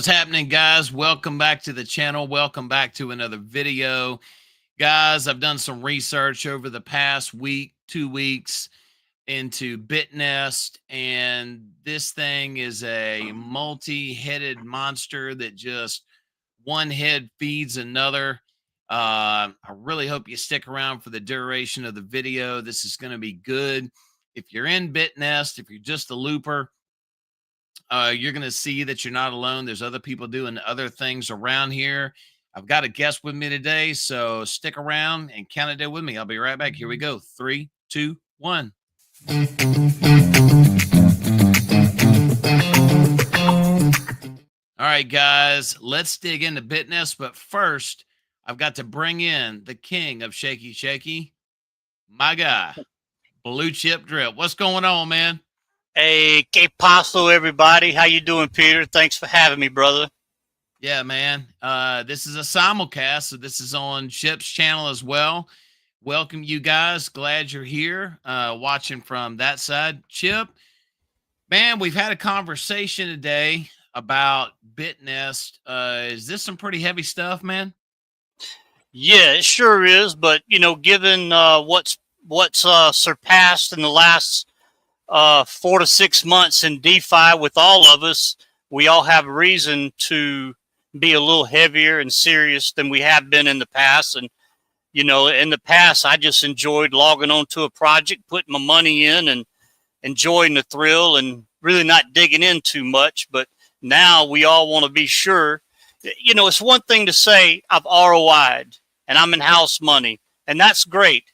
What's happening, guys? Welcome back to the channel. Welcome back to another video. Guys, I've done some research over the past week, 2 weeks into bitnest, and this thing is a multi-headed monster that just one head feeds another. I really hope you stick around for the duration of the video. This is going to be good. If you're in bitnest, if you're just a looper, you're going to see that you're not alone. There's other people doing other things around here. I've got a guest with me today, so stick around and count it down with me. I'll be right back. Here we go. 3, 2, 1. All right, guys, let's dig into bitnest. But first, I've got to bring in the king of shaky shaky, my guy, Blue Chip Drip. What's going on, man? Hey, que paso, everybody. How you doing, Peter? Thanks for having me, brother. Yeah, man. This is a simulcast, so this is on Chip's channel as well. Welcome, you guys. Glad you're here watching from that side. Chip, man, we've had a conversation today about bitnest. Is this some pretty heavy stuff, man? Yeah, it sure is. But, you know, given what's surpassed in the last 4 to 6 months in DeFi with all of us, we all have reason to be a little heavier and serious than we have been in the past. And, you know, in the past, I just enjoyed logging on to a project, putting my money in and enjoying the thrill and really not digging in too much. But now we all want to be sure. You know, it's one thing to say I've ROI'd and I'm in house money, and that's great.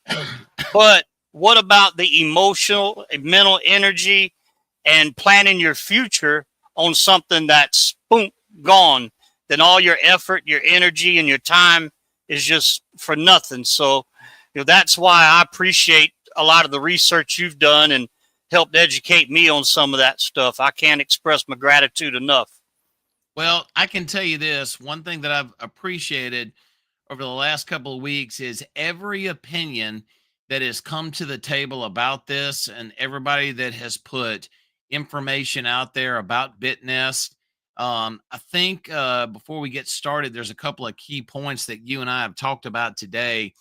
But what about the emotional and mental energy and planning your future on something that's boom, gone? Then all your effort, your energy, and your time is just for nothing. So, you know, that's why I appreciate a lot of the research you've done and helped educate me on some of that stuff. I can't express my gratitude enough. Well, I can tell you this. One thing that I've appreciated over the last couple of weeks is every opinion that has come to the table about this and everybody that has put information out there about bitnest. I think before we get started, there's a couple of key points that you and I have talked about today.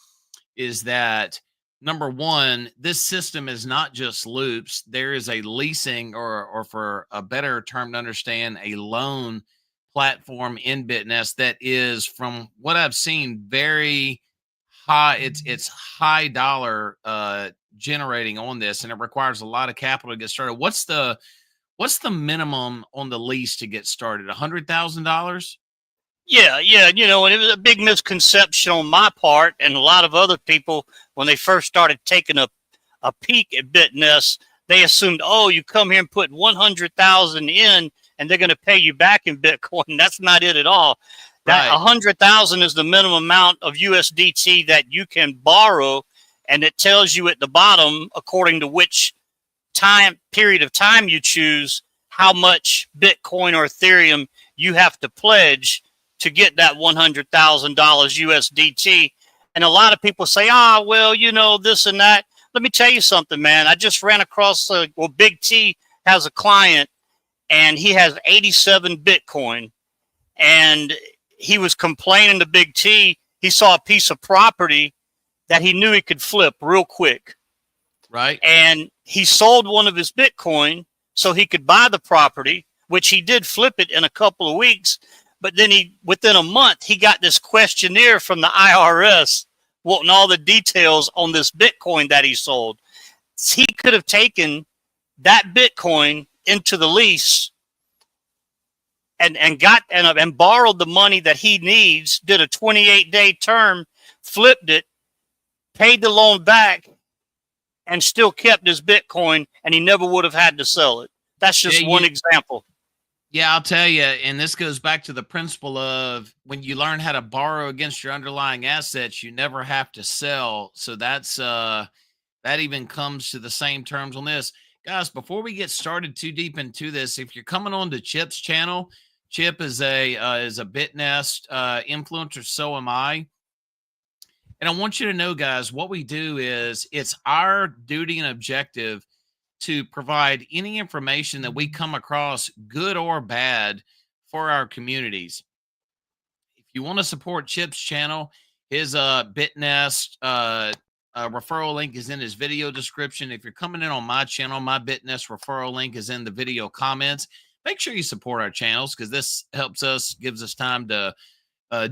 Is that number one, this system is not just loops. There is a leasing or for a better term to understand, a loan platform in bitnest that is, from what I've seen, very high. It's high dollar generating on this, and it requires a lot of capital to get started. What's the minimum on the lease to get started? $100,000? Yeah. You know, and it was a big misconception on my part and a lot of other people when they first started taking a peek at bitnest. They assumed, oh, you come here and put 100,000 in, and they're going to pay you back in Bitcoin. That's not it at all. That 100,000 is the minimum amount of USDT that you can borrow, and it tells you at the bottom, according to which period of time you choose, how much Bitcoin or Ethereum you have to pledge to get that $100,000 USDT. And a lot of people say, well, you know, this and that. Let me tell you something, man. I just ran across, Big T has a client, and he has 87 Bitcoin, and he was complaining to Big T. He saw a piece of property that he knew he could flip real quick. Right. And he sold one of his Bitcoin so he could buy the property, which he did flip it in a couple of weeks. But then within a month, he got this questionnaire from the IRS wanting all the details on this Bitcoin that he sold. He could have taken that Bitcoin into the lease and borrowed the money that he needs, did a 28-day term, flipped it, paid the loan back, and still kept his Bitcoin, and he never would have had to sell it. That's just one example. Yeah, I'll tell you, and this goes back to the principle of when you learn how to borrow against your underlying assets, you never have to sell. So that's that even comes to the same terms on this. Guys, before we get started too deep into this, if you're coming on to Chip's channel, Chip is a bitnest influencer, so am I. And I want you to know, guys, what we do is it's our duty and objective to provide any information that we come across, good or bad, for our communities. If you want to support Chip's channel, his bitnest referral link is in his video description. If you're coming in on my channel, my bitnest referral link is in the video comments. Make sure you support our channels, because this helps us, gives us time to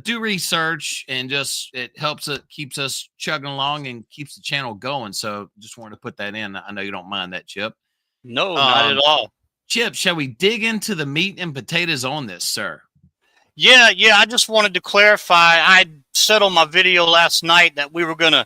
do research, and just it helps, it keeps us chugging along and keeps the channel going. So just wanted to put that in. I know you don't mind that, Chip. No, not at um all. Chip, shall we dig into the meat and potatoes on this, sir? Yeah, yeah. I just wanted to clarify. I said on my video last night that we were going to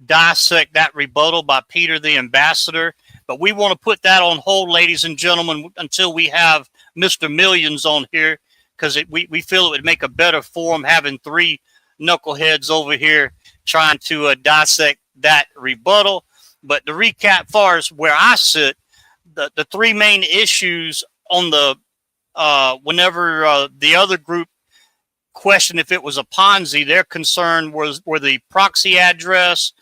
dissect that rebuttal by Peter the Ambassador, but we want to put that on hold, ladies and gentlemen, until we have Mr. Millions on here, because we feel it would make a better forum having three knuckleheads over here trying to dissect that rebuttal. But to recap, far as where I sit, the three main issues on the whenever the other group questioned if it was a Ponzi, their concern were the proxy address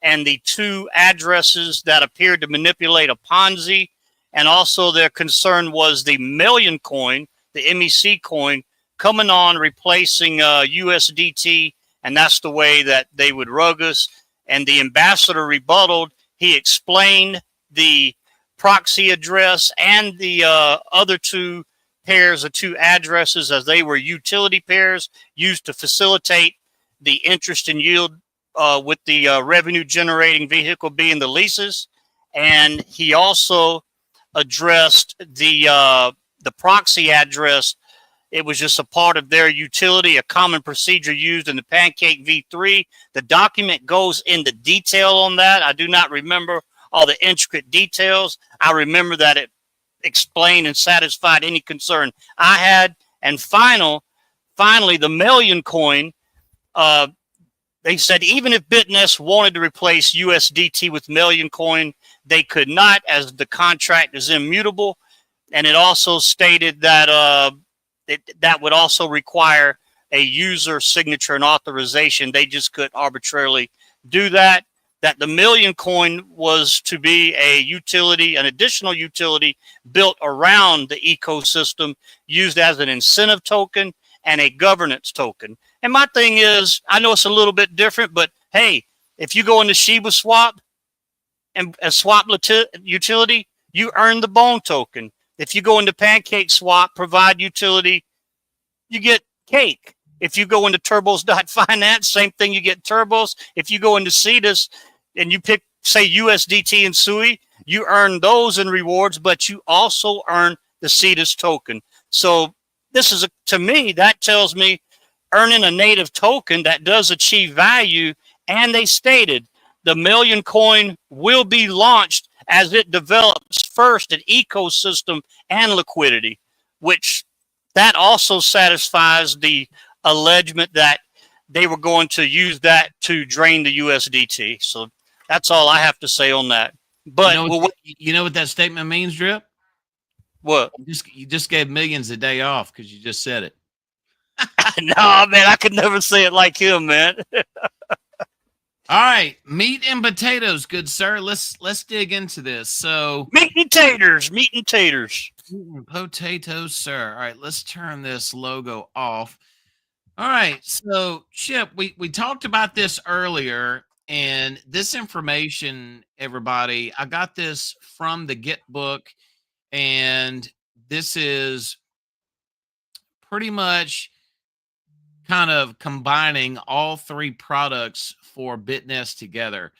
and the two addresses that appeared to manipulate a Ponzi, and also their concern was the million coin, the MEC coin, coming on replacing USDT, and that's the way that they would rug us. And the ambassador rebutted. He explained the proxy address and the other two pairs of two addresses as they were utility pairs used to facilitate the interest and yield with the revenue generating vehicle being the leases. And he also addressed the proxy address. It was just a part of their utility, a common procedure used in the Pancake V3. The document goes into detail on that. I do not remember all the intricate details. I remember that it explained and satisfied any concern I had. And finally, the million coin, they said even if bitnest wanted to replace USDT with million coin, they could not, as the contract is immutable. And it also stated that that would also require a user signature and authorization. They just could arbitrarily do that. That the million coin was to be a utility, an additional utility built around the ecosystem, used as an incentive token and a governance token. And my thing is, I know it's a little bit different, but hey, if you go into Shiba Swap and a swap utility, you earn the bone token. If you go into Pancake Swap, provide utility, you get cake. If you go into turbos.finance, same thing, you get turbos. If you go into Cetus and you pick, say, USDT and SUI, you earn those in rewards, but you also earn the Cetus token. So this is, to me, that tells me earning a native token that does achieve value. And they stated the million coin will be launched as it develops first an ecosystem and liquidity, which that also satisfies the allegement that they were going to use that to drain the USDT. So that's all I have to say on that. But you know what that statement means, Drip? What? You just gave millions a day off because you just said it. No, man, I could never say it like him, man. All right, meat and potatoes, good sir. Let's dig into this. So meat and taters, meat and taters. Potatoes, sir. All right, let's turn this logo off. All right, so Chip, we talked about this earlier, and this information, everybody, I got this from the Get book, and this is pretty much kind of combining all three products for bitnest together.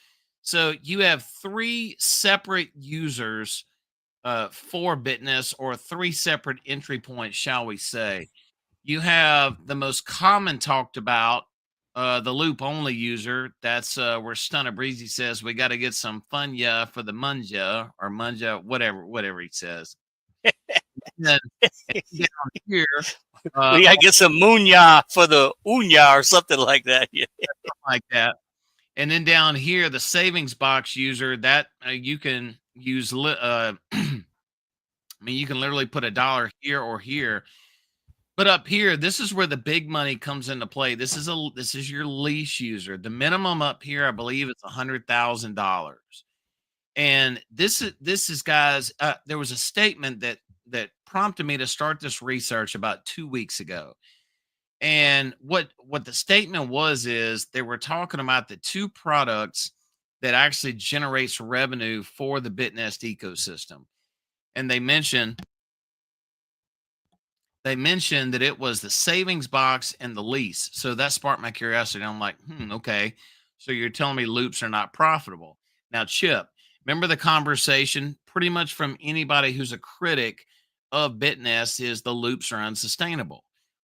So you have three separate users for bitnest, or three separate entry points, shall we say. You have the most common talked about, the loop only user. That's where Stunna Breezy says we got to get some funya for the munja, or munja, whatever he says. And then down here, we gotta get some munya for the unya or something like that. Yeah, something like that. And then down here, the savings box user, that you can use. I mean, you can literally put $1 here or here. But up here, this is where the big money comes into play. This is your lease user. The minimum up here, I believe, it's $100,000. And this is guys. There was a statement that prompted me to start this research about 2 weeks ago. And what the statement was is they were talking about the two products that actually generates revenue for the bitnest ecosystem. And they mentioned that it was the savings box and the lease. So that sparked my curiosity. I'm like, okay. So you're telling me loops are not profitable. Now, Chip, remember the conversation pretty much from anybody who's a critic of Bitnest is the loops are unsustainable.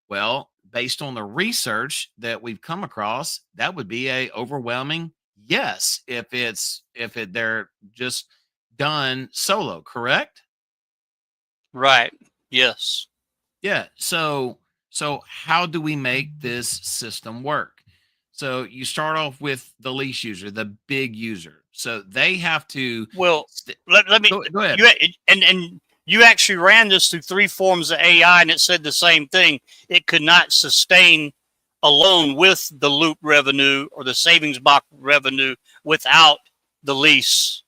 Well, based on the research that we've come across, that would be a overwhelming yes if they're just done solo, correct? Right. Yes. Yeah. So how do we make this system work? So you start off with the least user, the big user. So they have to Well, st- let me go ahead. you and you actually ran this through three forms of AI, and it said the same thing. It could not sustain alone with the loop revenue or the savings box revenue without the lease.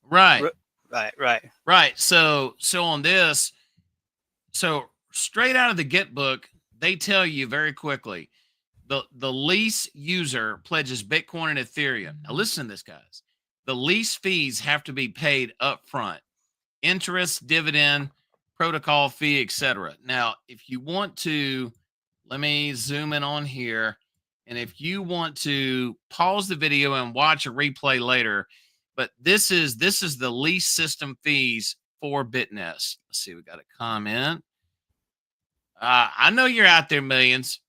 Right. Right. Right. Right. So on this, so straight out of the Get book, they tell you very quickly the lease user pledges Bitcoin and Ethereum. Now listen to this, guys. The lease fees have to be paid up front. Interest, dividend, protocol fee, etc. Now, if you want to, let me zoom in on here. And if you want to pause the video and watch a replay later, but this is the lease system fees for Bitnest. Let's see, we got a comment. I know you're out there, millions.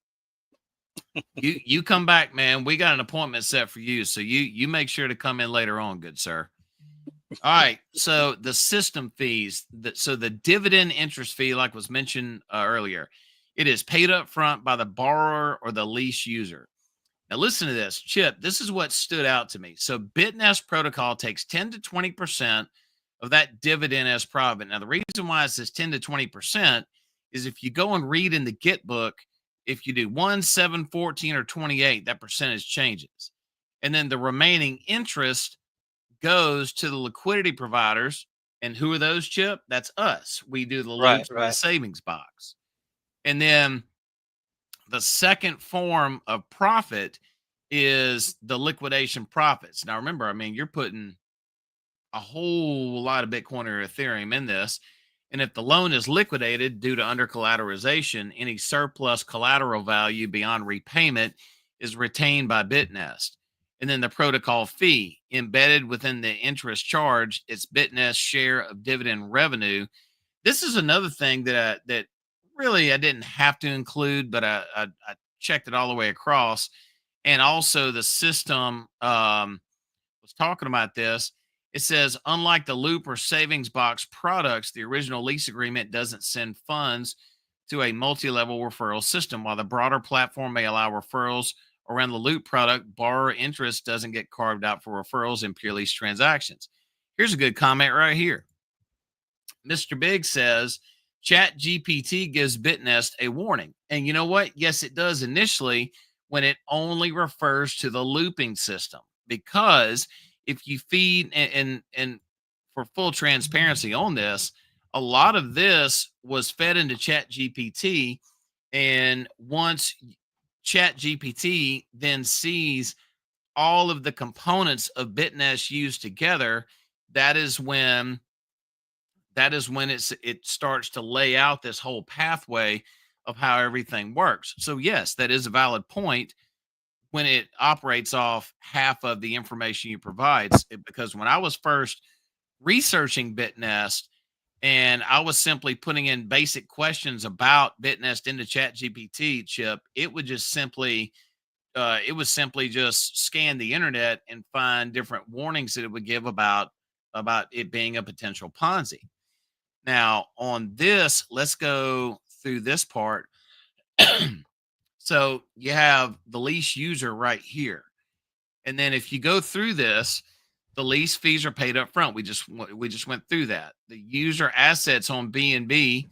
You come back, man. We got an appointment set for you, so you make sure to come in later on, good sir. All right. So the system fees, so the dividend interest fee, like was mentioned earlier, it is paid up front by the borrower or the lease user. Now listen to this, Chip. This is what stood out to me. So Bitnest protocol takes 10 to 20% of that dividend as profit. Now the reason why it says 10 to 20% is if you go and read in the Get book, if you do 1, 7, 14, or 28, that percentage changes. And then the remaining interest goes to the liquidity providers. And who are those, Chip? That's us. We do the Right. loops for the Right. savings box. And then the second form of profit is the liquidation profits. Now, remember, I mean, you're putting a whole lot of Bitcoin or Ethereum in this. And if the loan is liquidated due to under collateralization, any surplus collateral value beyond repayment is retained by Bitnest. And then the protocol fee embedded within the interest charge, it's Bitnest's share of dividend revenue. This is another thing that really I didn't have to include, but I checked it all the way across. And also the system was talking about this. It says, unlike the loop or savings box products, the original lease agreement doesn't send funds to a multi level referral system. While the broader platform may allow referrals around the loop product, borrower interest doesn't get carved out for referrals in pure lease transactions. Here's a good comment right here. Mr. Big says, Chat GPT gives Bitnest a warning. And you know what? Yes, it does initially when it only refers to the looping system. Because if you feed and for full transparency on this, a lot of this was fed into Chat GPT. And once Chat GPT then sees all of the components of Bitnest used together, that is when it starts to lay out this whole pathway of how everything works. So yes, that is a valid point when it operates off half of the information you provides. Because when I was first researching Bitnest and I was simply putting in basic questions about Bitnest into Chat GPT, Chip, it would simply just scan the internet and find different warnings that it would give about it being a potential Ponzi. Now, on this, let's go through this part. So you have the lease user right here. And then if you go through this, the lease fees are paid up front. We just went through that. The user assets on BNB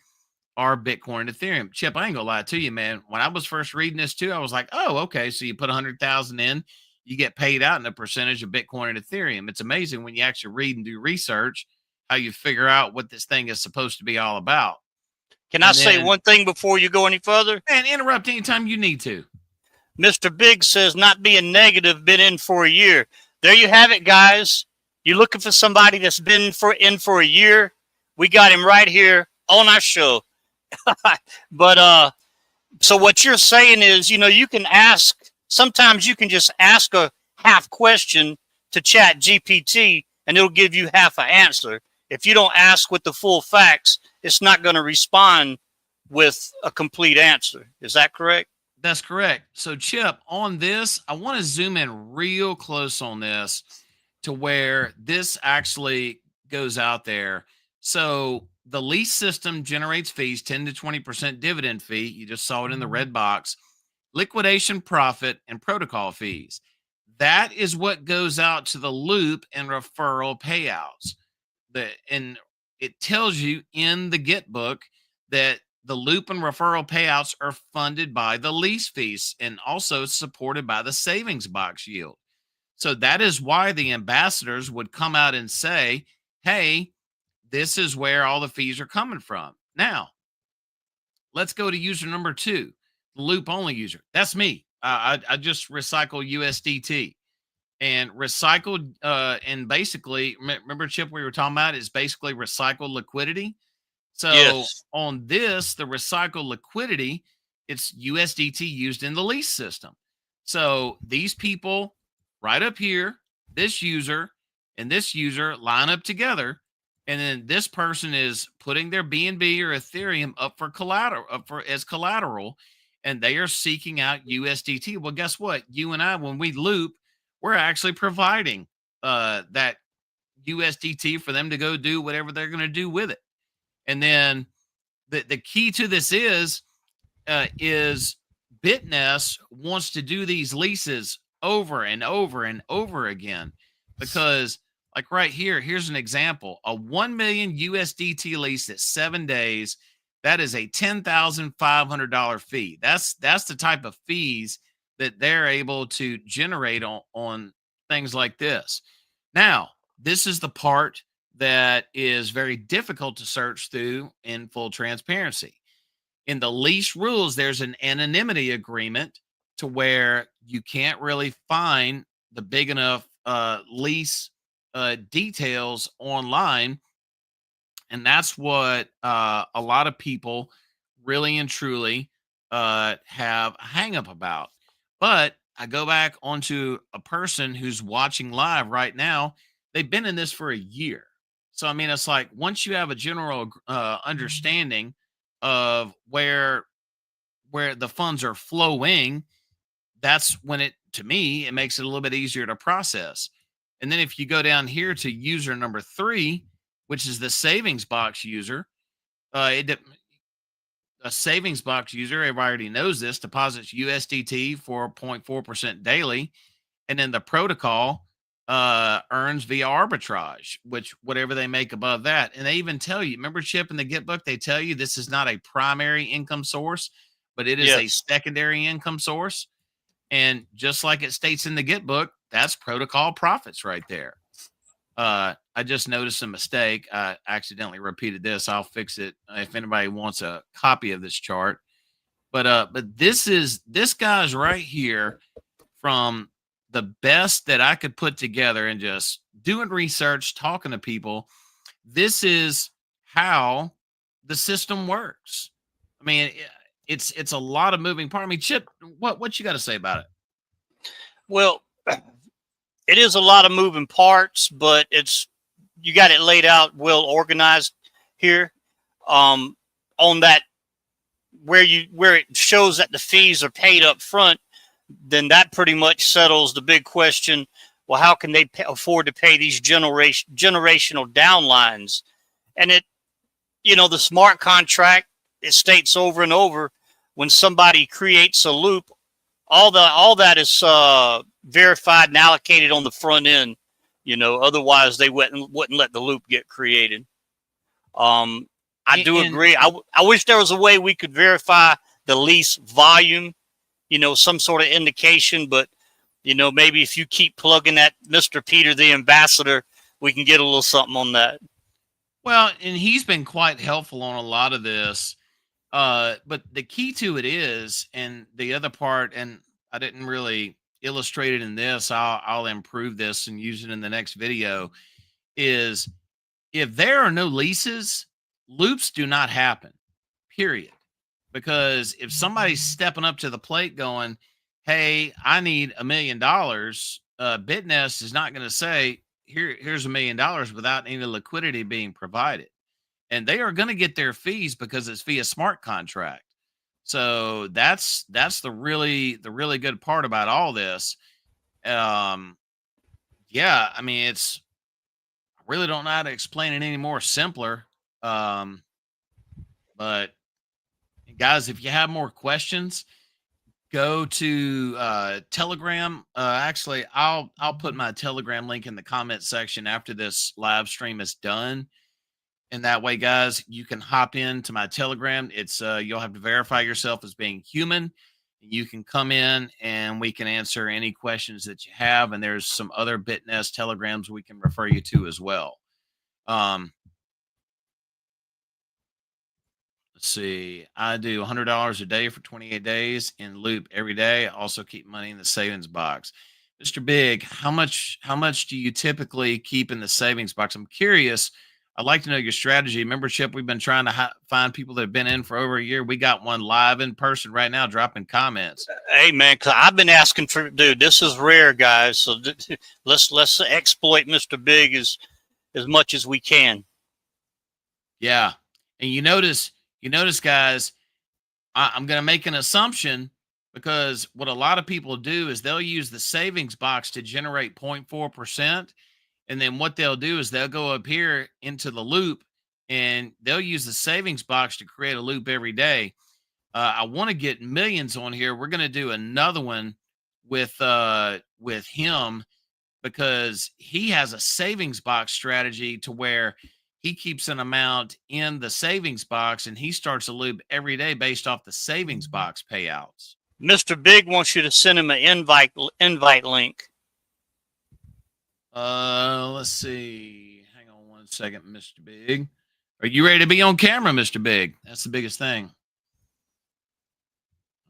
are Bitcoin and Ethereum. Chip, I ain't gonna lie to you, man. When I was first reading this too, I was like, oh, okay. So you put 100,000 in, you get paid out in a percentage of Bitcoin and Ethereum. It's amazing when you actually read and do research how you figure out what this thing is supposed to be all about. Can I And say then, one thing before you go any further? and interrupt anytime you need to. Mr. Big says, not being negative, been in for a year. There you have it, guys. You're looking for somebody that's been in for a year. We got him right here on our show. But so what you're saying is, you can ask. Sometimes you can just ask a half question to Chat GPT, and it'll give you half an answer. If you don't ask with the full facts, it's not going to respond with a complete answer. Is that correct? That's correct. So, Chip, on this, I want to zoom in real close on this to where this actually goes out there. So, the lease system generates fees, 10 to 20% dividend fee. You just saw it in the red box, liquidation profit, and protocol fees. That is what goes out to the loop and referral payouts. And it tells you in the Get book that the loop and referral payouts are funded by the lease fees and also supported by the savings box yield. So that is why the ambassadors would come out and say, hey, this is where all the fees are coming from. Now, let's go to user number 2, the loop only user. That's me. I just recycle USDT and recycled. And basically, remember, Chip, we were talking about is basically recycled liquidity. So Yes. on this, the recycled liquidity, it's USDT used in the lease system. So these people right up here, this user and this user line up together, and then this person is putting their BNB or Ethereum up for collateral, as collateral, and they are seeking out USDT. Well, guess what? You and I, when we loop, we're actually providing that USDT for them to go do whatever they're going to do with it. And then the key to this is bitnest wants to do these leases over and over and over again because like right here, here's an example: a 1 million USDT lease at 7 days. That is a $10,500 fee. That's the type of fees that they're able to generate on things like this. Now, this is the part that is very difficult to search through in full transparency. In the lease rules, there's an anonymity agreement to where you can't really find the big enough lease details online. And that's what a lot of people really and truly have a hang up about. But I go back onto a person who's watching live right now. They've been in this for a year. So, I mean, it's like once you have a general understanding of where the funds are flowing, that's when to me, it makes it a little bit easier to process. And then if you go down here to user number 3, which is the savings box user, a savings box user, everybody already knows this, deposits USDT for 0.4% daily. And then the protocol earns via arbitrage, which whatever they make above that. And they even tell you, remember, Chip, in the Get book, they tell you this is not a primary income source, but it is a Yes. secondary income source. And just like it states in the Get book, that's protocol profits right there. I just noticed a mistake. I accidentally repeated this. I'll fix it if anybody wants a copy of this chart. But this guy's right here from the best that I could put together and just doing research, talking to people. This is how the system works. I mean, it's a lot of moving parts. I mean, Chip, what you got to say about it? Well, it is a lot of moving parts, but you got it laid out, well organized here. On that, where it shows that the fees are paid up front, then that pretty much settles the big question. Well, how can they afford to pay these generational downlines? And the smart contract, it states over and over, when somebody creates a loop, all that is verified and allocated on the front end. Otherwise they wouldn't let the loop get created. I do agree. I wish there was a way we could verify the lease volume, some sort of indication, but maybe if you keep plugging that Mr. Peter, the ambassador, we can get a little something on that. Well, and he's been quite helpful on a lot of this. But the key to it is, and the other part, and I didn't really illustrate it in this. I'll improve this and use it in the next video. Is if there are no leases, loops do not happen. Period. Because if somebody's stepping up to the plate going, "Hey, I need $1 million," Bitnest is not going to say, Here's $1 million," without any liquidity being provided, and they are going to get their fees because it's via smart contract. So that's the really good part about all this. Um, yeah, I mean, I really don't know how to explain it any more simpler. Um, but guys, if you have more questions, go to Telegram. Actually, I'll put my Telegram link in the comment section after this live stream is done. And that way, guys, you can hop into my Telegram. It's you'll have to verify yourself as being human. You can come in and we can answer any questions that you have. And there's some other BitNest telegrams we can refer you to as well. Um, let's see. I do $100 a day for 28 days in loop every day. I also keep money in the savings box. Mr. Big, how much do you typically keep in the savings box? I'm curious. I'd like to know your strategy. Membership, we've been trying to find people that have been in for over a year. We got one live in person right now dropping comments. Hey man, cause I've been asking for, dude, this is rare, guys. So let's exploit Mr. Big as much as we can. Yeah. And you notice, guys, I'm going to make an assumption because what a lot of people do is they'll use the savings box to generate 0.4%. And then what they'll do is they'll go up here into the loop and they'll use the savings box to create a loop every day. I want to get millions on here. We're going to do another one with him because he has a savings box strategy to where he keeps an amount in the savings box and he starts a loop every day based off the savings box payouts. Mr. Big wants you to send him an invite link. Let's see. Hang on one second, Mr. Big. Are you ready to be on camera, Mr. Big? That's the biggest thing.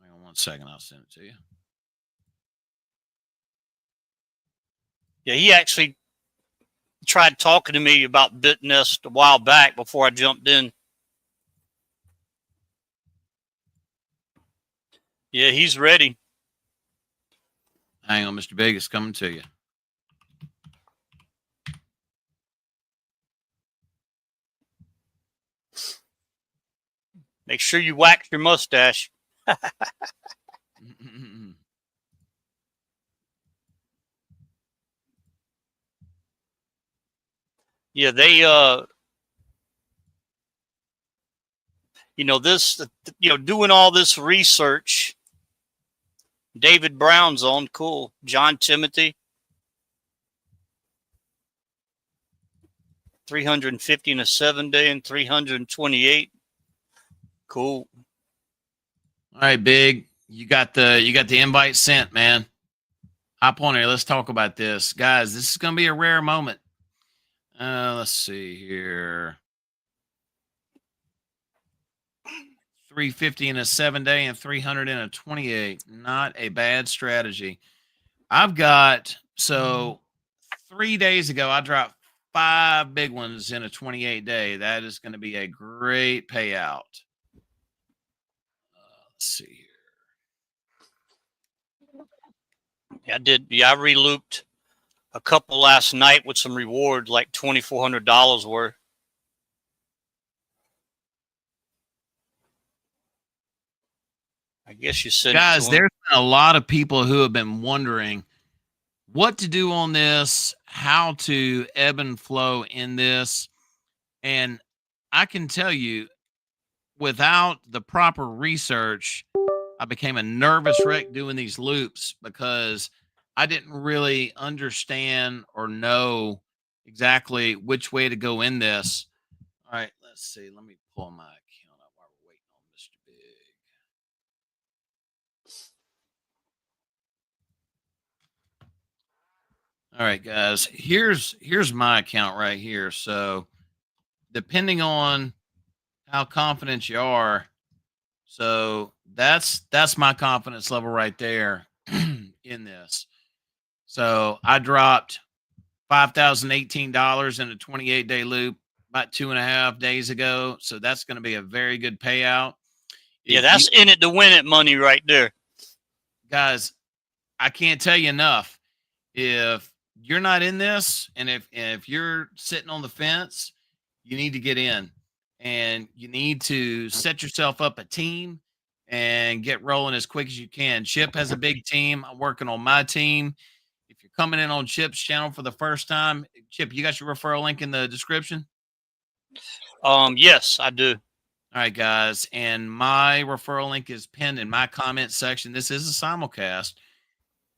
Hang on one second. I'll send it to you. Yeah, he actually tried talking to me about BitNest a while back before I jumped in. Yeah, he's ready. Hang on, Mr. Big. It's coming to you. Make sure you wax your mustache. Yeah, they this doing all this research. David Brown's on, cool. John Timothy, 350 in a 7-day and 328. Cool. All right, Big. You got the invite sent, man. Hop on here. Let's talk about this, guys. This is gonna be a rare moment. Let's see here. 350 in a 7-day and 300 in a 28. Not a bad strategy. I've got, so 3 days ago, I dropped 5 big ones in a 28-day. That is going to be a great payout. Let's see here. Yeah, I did. Yeah, I relooped a couple last night with some reward, like $2,400 worth. I guess you said, guys, there's been a lot of people who have been wondering what to do on this, how to ebb and flow in this. And I can tell you, without the proper research, I became a nervous wreck doing these loops because I didn't really understand or know exactly which way to go in this. All right, let's see. Let me pull my account up while we're waiting on Mr. Big. All right, guys. Here's my account right here. So, depending on how confident you are, So that's my confidence level right there in this. So I dropped $5,018 in a 28-day loop about 2.5 days ago. So that's going to be a very good payout. Yeah, If you that's in it to win it money right there. guys, I can't tell you enough. If you're not in this, and if you're sitting on the fence, you need to get in, and you need to set yourself up a team and get rolling as quick as you can. Chip has a big team. I'm working on my team. If you're coming in on Chip's channel for the first time, Chip, you got your referral link in the description? Yes, I do. All right, guys. And my referral link is pinned in my comment section. This is a simulcast.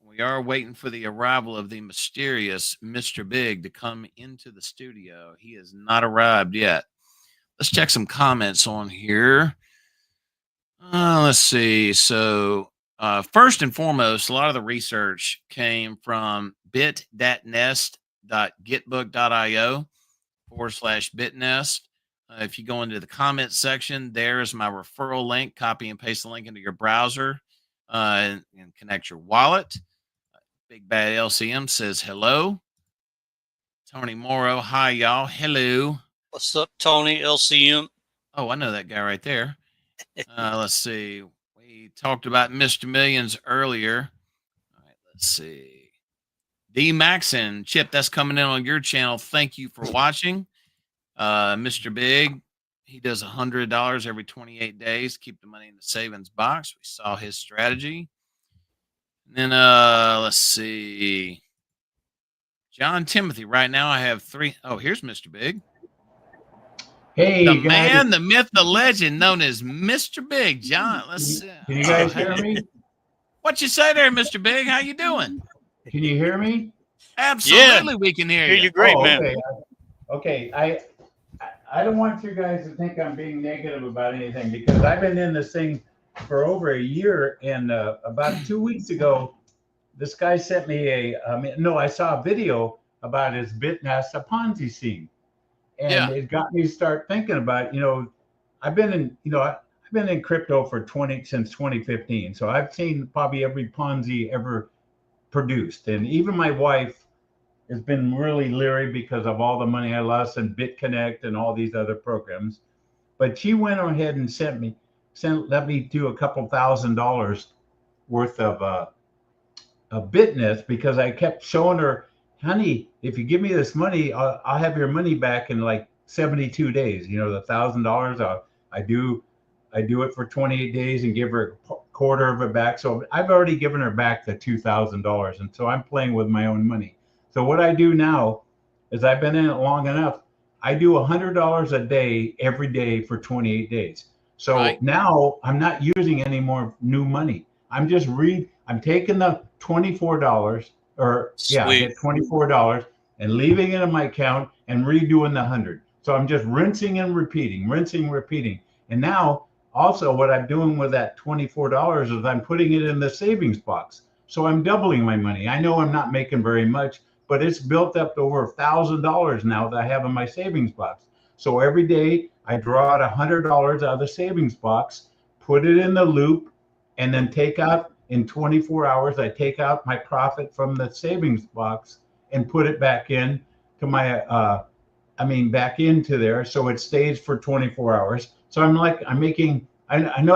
We are waiting for the arrival of the mysterious Mr. Big to come into the studio. He has not arrived yet. Let's check some comments on here. Let's see. So, first and foremost, a lot of the research came from bit.nest.getbook.io /bitnest. If you go into the comments section, there's my referral link. Copy and paste the link into your browser and connect your wallet. Big Bad LCM says hello. Tony Morrow, hi, y'all. Hello. What's up, Tony LCM? Oh, I know that guy right there. Let's see. We talked about Mr. Millions earlier. All right, let's see. D Maxon, Chip, that's coming in on your channel. Thank you for watching. Mr. Big, he does $100 every 28 days. Keep the money in the savings box. We saw his strategy. And then let's see. John Timothy, right now I have 3. Oh, here's Mr. Big. Hey, The guys. man, the myth, the legend known as Mr. Big. John, let's see. Can you guys hear me? What you say there, Mr. Big? How you doing? Can you hear me? Absolutely, we can hear you. You're great, man. Okay. Okay. I don't want you guys to think I'm being negative about anything, because I've been in this thing for over a year, and about 2 weeks ago, this guy sent me I saw a video about his bitnest, a Ponzi scheme. And it got me to start thinking about, I've been in crypto since 2015. So I've seen probably every Ponzi ever produced. And even my wife has been really leery because of all the money I lost in BitConnect and all these other programs. But she went ahead and let me do a couple $1,000 worth of bitnest, because I kept showing her, honey, if you give me this money, I'll have your money back in like 72 days. The $1,000, I do it for 28 days and give her a quarter of it back. So I've already given her back the $2,000, and so I'm playing with my own money. So what I do now is, I've been in it long enough. I do $100 a day every day for 28 days. So now I'm not using any more new money. I'm taking the $24, I get $24 and leaving it in my account and redoing the 100. So I'm just rinsing and repeating. And now also what I'm doing with that $24 is I'm putting it in the savings box. So I'm doubling my money. I know I'm not making very much, but it's built up to over $1,000 now that I have in my savings box. So every day I draw out $100 out of the savings box, put it in the loop, and then take out in 24 hours. I take out my profit from the savings box and put it back in to back into there. So it stays for 24 hours. So I know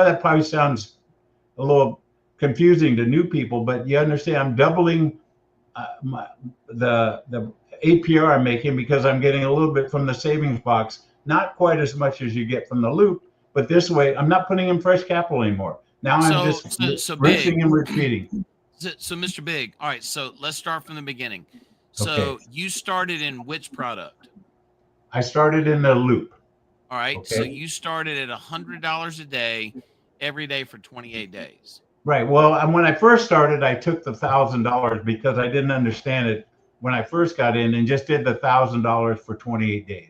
that probably sounds a little confusing to new people, but you understand, I'm doubling the APR I'm making, because I'm getting a little bit from the savings box, not quite as much as you get from the loop, but this way I'm not putting in fresh capital anymore. Now I'm just rinsing and repeating. So, Mr. Big, all right, so let's start from the beginning. So you started in which product? I started in the loop. All right, so you started at $100 a day, every day for 28 days. Right. Well, when I first started, I took the $1,000 because I didn't understand it when I first got in, and just did the $1,000 for 28 days.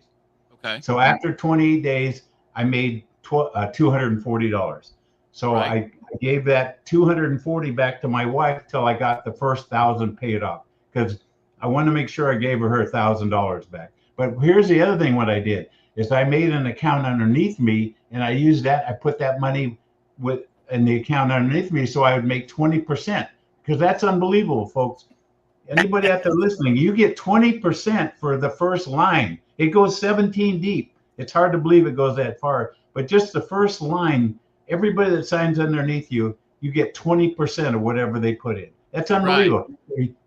Okay. So after 28 days, I made $240. So I gave that 240 back to my wife till I got the first 1,000 paid off, because I wanted to make sure I gave her $1,000 back. But here's the other thing. What I did is I made an account underneath me, and I used that. I put that money with in the account underneath me, so I would make 20%, because that's unbelievable, folks. Anybody out there listening, you get 20% for the first line. It goes 17 deep. It's hard to believe it goes that far, but just the first line, everybody that signs underneath you, you get 20% of whatever they put in. That's unbelievable.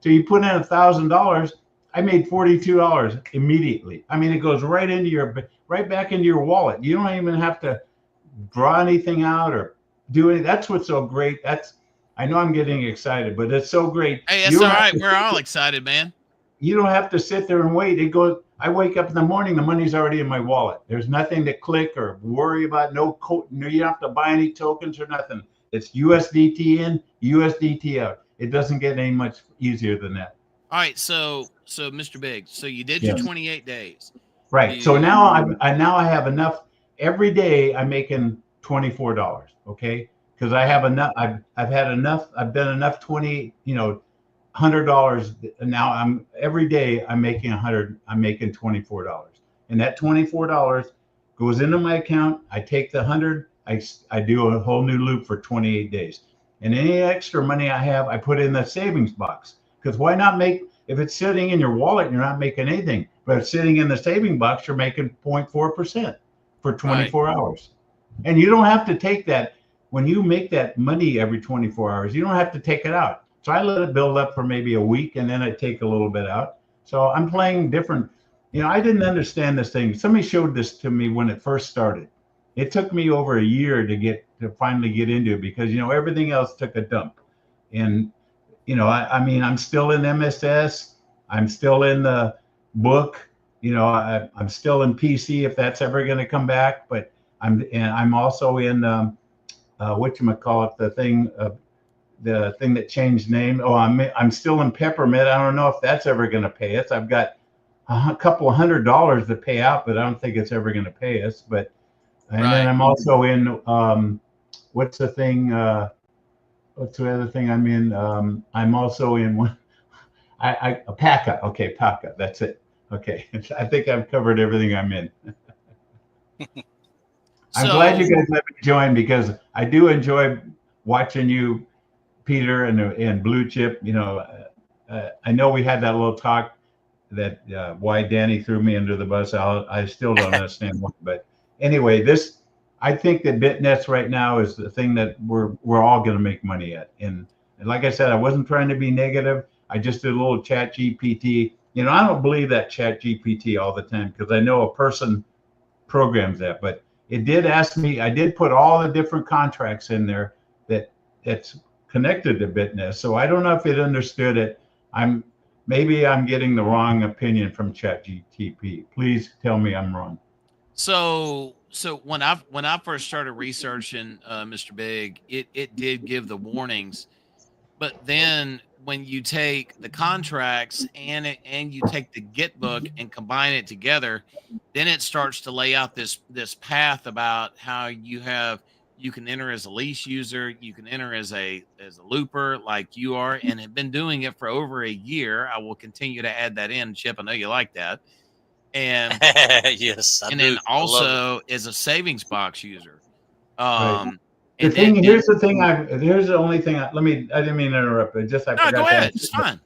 So you put in $1,000. I made $42 immediately. I mean, it goes right back into your wallet. You don't even have to draw anything out or do anything. That's what's so great. I know I'm getting excited, but it's so great. Hey, it's all right. We're all excited, man. You don't have to sit there and wait. It goes. I wake up in the morning, the money's already in my wallet. There's nothing to click or worry about. No, you don't have to buy any tokens or nothing. It's USDT in, USDT out. It doesn't get any much easier than that. All right, so Mr. Big, so you did your 28 days. Right. So now I have enough. Every day I'm making $24. Okay, because I have enough. I've had enough. I've done enough $100. Now every day I'm making 100. I'm making $24, and that $24 goes into my account. I take the 100. I do a whole new loop for 28 days, and any extra money I have, I put in the savings box. Because why not if it's sitting in your wallet, you're not making anything, but it's sitting in the saving box, you're making 0.4% for 24 hours. And you don't have to take that. When you make that money every 24 hours, you don't have to take it out. So I let it build up for maybe a week, and then I take a little bit out. So I'm playing different. I didn't understand this thing. Somebody showed this to me when it first started. It took me over a year to finally get into it, because everything else took a dump. And I mean, I'm still in MSS. I'm still in the book. I'm still in PC if that's ever going to come back. But I'm also in whatchamacallit, the thing that changed name. Oh, I'm still in Peppermint. I don't know if that's ever going to pay us. I've got a couple of $100 to pay out, but I don't think it's ever going to pay us. But then I'm also in what's the thing? What's the other thing I'm in? I'm also in one. PACA. Okay, PACA. That's it. Okay, I think I've covered everything I'm in. I'm glad you guys let me join, because I do enjoy watching you, Peter, and Blue Chip. I know we had that little talk that why Danny threw me under the bus. I still don't understand why, but anyway, I think that bitnest right now is the thing that we're all going to make money at. And like I said, I wasn't trying to be negative. I just did a little chat GPT. I don't believe that chat GPT all the time, because I know a person programs that, but it did ask me. I did put all the different contracts in there that's connected to bitnest. So I don't know if it understood it. Maybe I'm getting the wrong opinion from ChatGPT. Please tell me I'm wrong. So when I first started researching Mr. Big, it did give the warnings, but then when you take the contracts and you take the Git book and combine it together, then it starts to lay out this path about how you can enter as a lease user, you can enter as a looper like you are, and have been doing it for over a year. I will continue to add that in, Chip. I know you like that. And yes, and then also as a savings box user. Right. Here's the only thing. I didn't mean to interrupt, but I forgot. Go ahead. It's fine.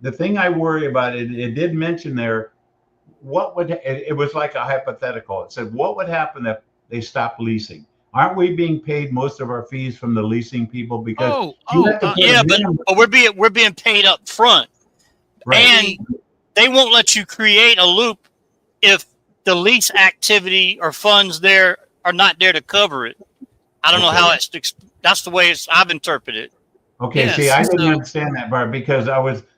The thing I worry about, it did mention there, it was like a hypothetical. It said, what would happen if they stopped leasing? Aren't we being paid most of our fees from the leasing people? Because but we're being paid up front, right? And they won't let you create a loop if the lease activity or funds there are not there to cover it. I don't know how that's the way I've interpreted it. Okay, yes, see, I didn't understand that part, because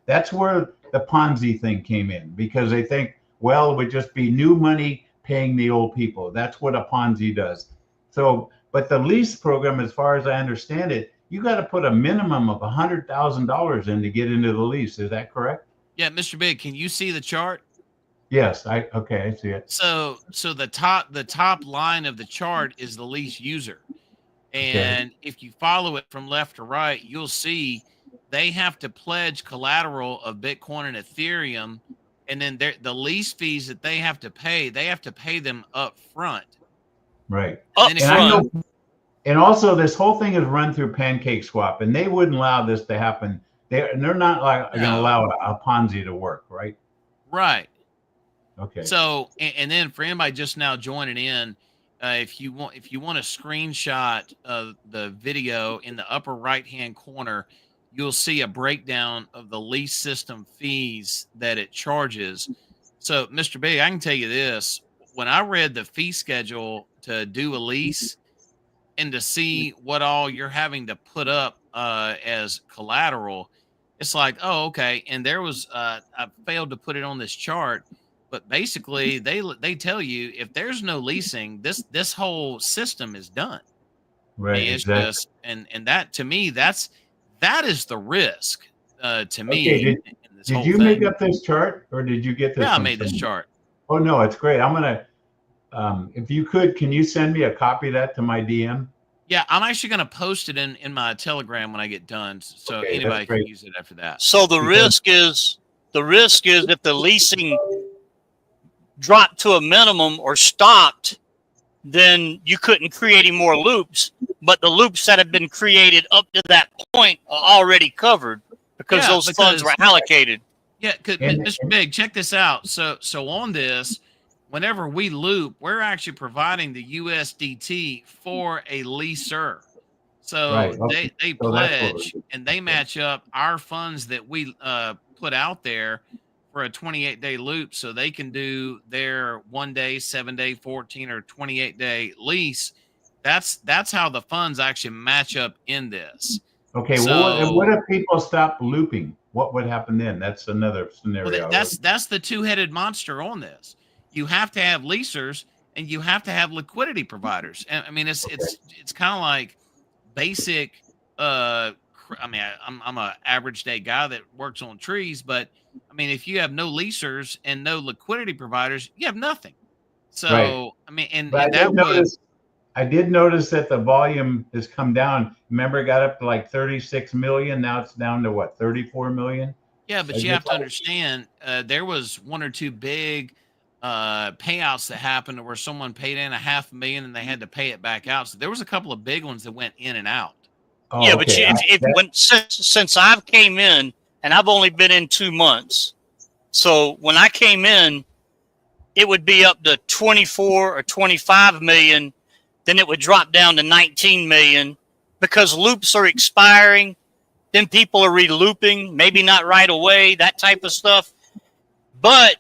that's where the Ponzi thing came in, because they think, well, it would just be new money paying the old people. That's what a Ponzi does. So, but the lease program, as far as I understand it, you got to put a minimum of $100,000 in to get into the lease. Is that correct? Yeah, Mr. Big, can you see the chart? Yes, I see it. So the top line of the chart is the lease user. And if you follow it from left to right, you'll see they have to pledge collateral of Bitcoin and Ethereum, and then the lease fees that they have to pay them up front. Right. Up front. And also, this whole thing is run through Pancake Swap, and they wouldn't allow this to happen. They're not like going to No. allow a Ponzi to work, right? Right. Okay. So, and then for anybody just now joining in, if you want a screenshot of the video in the upper right hand corner, you'll see a breakdown of the lease system fees that it charges. So, Mr. Big, I can tell you this: when I read the fee schedule to do a lease and to see what all you're having to put up as collateral, it's like, oh, okay. And there was I failed to put it on this chart, but basically they tell you if there's no leasing, this whole system is done. I Right. mean, it's Exactly. just and that to me that is the risk to me Okay. in this Did whole you make thing. up this chart, or did you get this Yeah, I from made this someone? chart. Oh no, it's great. I'm gonna. If you could, can you send me a copy of that to my DM? Yeah, I'm actually going to post it in my Telegram when I get done, so Okay, that's anybody can great. use it after that. So Because the risk is if the leasing dropped to a minimum or stopped, then you couldn't create any more loops. But the loops that have been created up to that point are already covered because Yeah, those funds were because allocated. yeah, 'cause, and, Mr. Big, check this out. So on this, whenever we loop, we're actually providing the USDT for a leaser. right. So Okay. they So that's what we're pledge doing. and they Okay. match up our funds that we put out there for a 28-day loop, so they can do their 1 day, 7 day, 14 or 28-day lease. That's how the funds actually match up in this. Okay. Well, what So if people stop looping? What would happen then? That's another well, scenario. that's the two-headed monster on this. You have to have leasers and you have to have liquidity providers. And I mean, Okay. it's kind of like basic. I mean, I'm a average day guy that works on trees, but I mean, if you have no leasers and no liquidity providers, you have nothing. Right. So I mean, But and that would I did notice that the volume has come down. Remember, it got up to like 36 million. Now it's down to what, 34 million? yeah, but Is you it have to understand, there was one or two big payouts that happened where someone paid in 500,000 and they had to pay it back out. So there was a couple of big ones that went in and out. Yeah, Oh, but okay. if when since I've came in and I've only been in 2 months, so when I came in, it would be up to 24 or 25 million. Then it would drop down to 19 million because loops are expiring. Then people are re-looping, maybe not right away, that type of stuff. But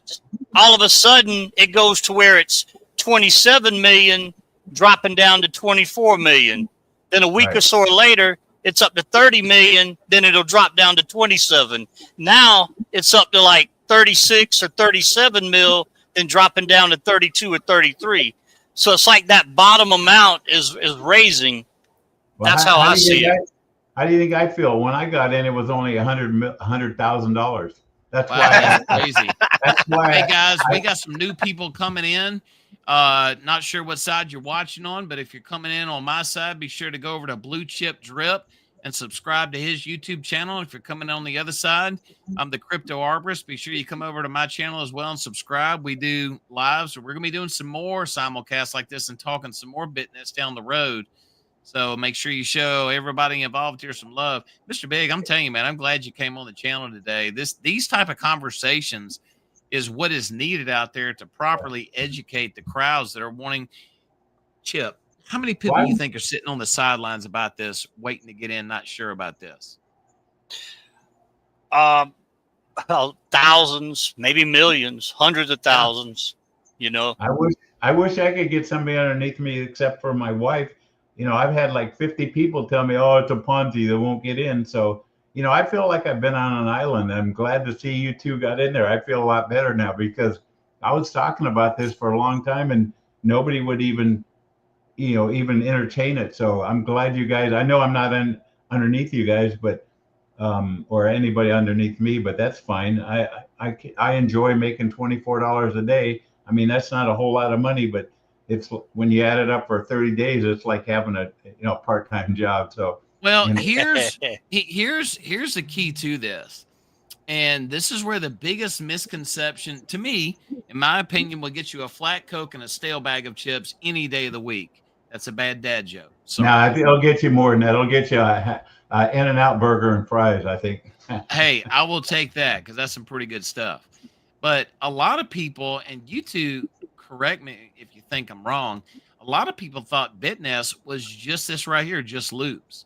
all of a sudden, it goes to where it's 27 million, dropping down to 24 million. Then a week or Right. so later, it's up to 30 million. Then it'll drop down to 27. Now it's up to like 36 or 37 mil, then dropping down to 32 or 33. So it's like that bottom amount is raising. Well, That's how how I do you see think it. how do you think I feel when I got in? It was only $100,000. That's Wow, why. that's crazy. That's Hey why. guys, I we got some new people coming in. Not sure what side you're watching on, but if you're coming in on my side, be sure to go over to Blue Chip Drip and subscribe to his YouTube channel. If you're coming on the other side, I'm the Crypto Arborist. Be sure you come over to my channel as well and subscribe. We do lives, so we're gonna be doing some more simulcasts like this and talking some more bitness down the road. So make sure you show everybody involved here some love. Mr. Big, I'm telling you, man, I'm glad you came on the channel today. These type of conversations is what is needed out there to properly educate the crowds that are wanting. Chip, how many people you well, think are sitting on the sidelines about this, waiting to get in, not sure about this? Um, thousands, maybe millions, hundreds of Yeah. thousands, you know. I wish I could get somebody underneath me except for my wife. I've had like 50 people tell me, "Oh, it's a Ponzi, they won't get in." So, I feel like I've been on an island. I'm glad to see you two got in there. I feel a lot better now because I was talking about this for a long time and nobody would even entertain it. So I'm glad you guys. I know I'm not underneath you guys, but or anybody underneath me, but that's fine. I enjoy making $24 a day. I mean, that's not a whole lot of money, but it's when you add it up for 30 days, it's like having a part-time job. So, Well, you know, here's the key to this. And this is where the biggest misconception to me, in my opinion, will get you a flat Coke and a stale bag of chips any day of the week. That's a bad dad joke. Now, Sorry. I think it'll get you more than that. It'll get you a In-N-Out burger and fries, I think. Hey, I will take that because that's some pretty good stuff. But a lot of people, and you two correct me if you think I'm wrong, a lot of people thought bitnest was just this right here, just loops.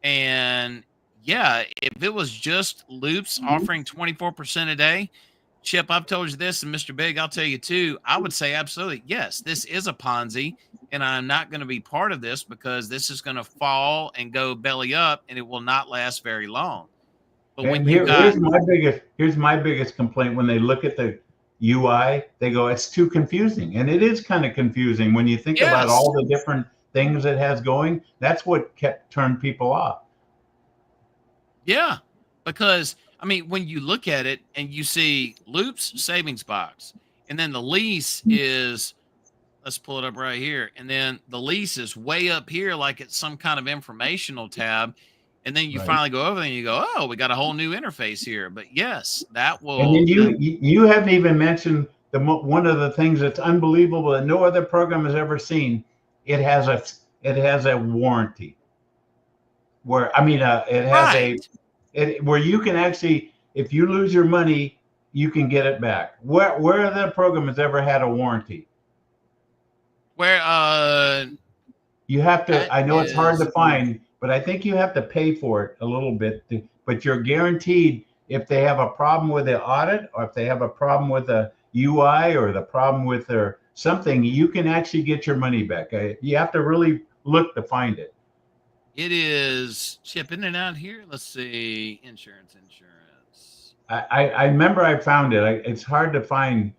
And yeah, if it was just loops offering 24% a day, Chip, I've told you this, and Mr. Big, I'll tell you too. I would say absolutely yes, this is a Ponzi, and I'm not going to be part of this because this is going to fall and go belly up, and it will not last very long. But when And you got here's my biggest complaint when they look at the UI, they go, it's too confusing. And it is kind of confusing when you think about yes, all the different things it has going. That's what kept turned people off. yeah, because I mean, when you look at it and you see loops savings box, and then the lease is, let's pull it up right here, and then the lease is way up here, like it's some kind of informational tab, and then you Right. finally go over there and you go, oh, we got a whole new interface here. But yes, that And then will you haven't even mentioned one of the things that's unbelievable that no other program has ever seen. It has a warranty. Where I mean, it has right. where you can actually, if you lose your money, you can get it back. Where other program has ever had a warranty? Where You have to. that I know it's hard is to find, but I think you have to pay for it a little bit. But you're guaranteed if they have a problem with the audit, or if they have a problem with the UI, or the problem with their something, you can actually get your money back. You have to really look to find it. it is chipping it out here. Let's see, insurance. I remember I found it. It's hard to find,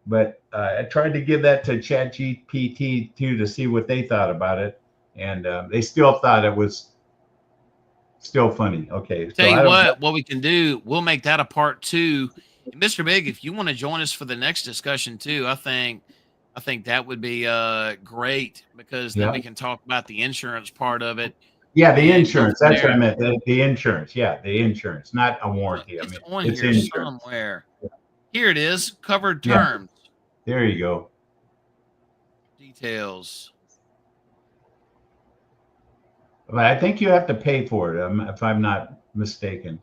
but I tried to give that to ChatGPT too to see what they thought about it, and they still thought it was still funny. Okay, Tell so you I don't. what we can do, we'll make that a part two. And Mr. Big, if you want to join us for the next discussion too, I think that would be great because then Yeah, we can talk about the insurance part of it yeah, the and go insurance. from That's what I there. meant. The insurance. Yeah, the insurance, not a Well, warranty. I it's mean, on it's here insurance. somewhere. Here it is, covered Yeah, terms, there you go. details. But I think you have to pay for it, if I'm not mistaken.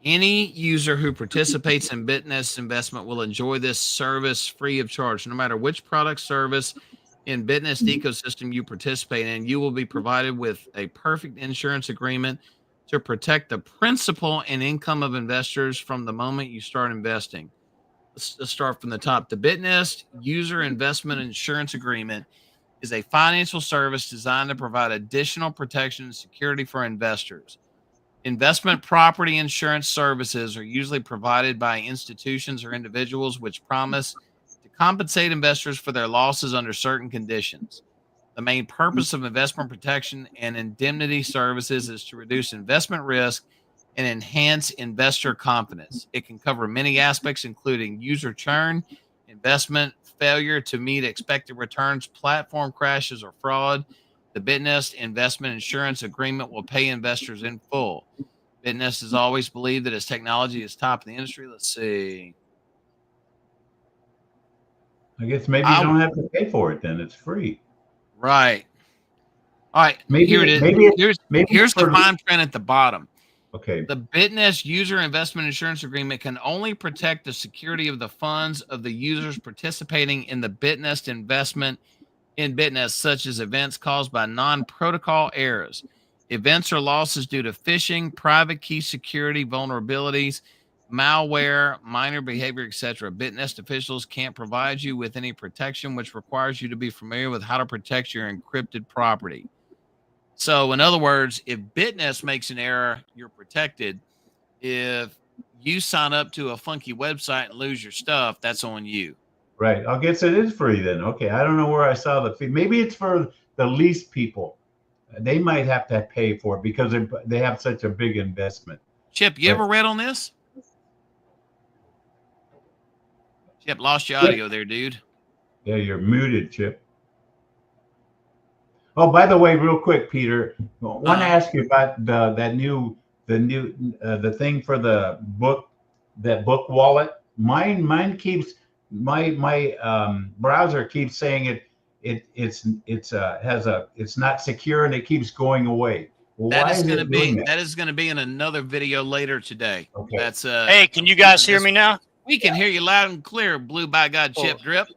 Any user who participates in bitnest investment will enjoy this service free of charge, no matter which product service in bitnest ecosystem you participate in. You will be provided with a perfect insurance agreement to protect the principal and income of investors from the moment you start investing. Let's start from the top. The bitnest user investment insurance agreement is a financial service designed to provide additional protection and security for investors. Investment property insurance services are usually provided by institutions or individuals which promise to compensate investors for their losses under certain conditions. The main purpose of investment protection and indemnity services is to reduce investment risk and enhance investor confidence. It can cover many aspects, including user churn, investment failure to meet expected returns, platform crashes, or fraud. The Bitnest investment insurance agreement will pay investors in full. Bitnest has always believed that its technology is top in the industry. Let's see. I guess maybe you I don't have to pay for it then. It's free. right. All right. Here it Maybe is. maybe maybe it's Here's the for fine print at the bottom. okay. The Bitnest user investment insurance agreement can only protect the security of the funds of the users participating in the Bitnest investment in Bitnest, such as events caused by non-protocol errors, events or losses due to phishing, private key security vulnerabilities, malware, minor behavior, etc. Bitnest officials can't provide you with any protection, which requires you to be familiar with how to protect your encrypted property. So, in other words, if Bitnest makes an error, you're protected. If you sign up to a funky website and lose your stuff, that's on you. Right. I guess it is free then. Okay. I don't know where I saw the fee. Maybe it's for the least people. They might have to pay for it because they have such a big investment. Chip, you But ever read on this? Chip, lost your yeah, audio there, dude. yeah, you're muted, Chip. Oh, by the way, real quick, Peter, I want to Uh, ask you about the thing for the book, that book wallet. Mine keeps my browser keeps saying it's not secure and it keeps going away. Well, That why is is going to it doing be that? that is going to be in another video later today. Okay. That's Hey, can you guys hear me now? We can hear you loud and clear, Blue by God Chip Drip.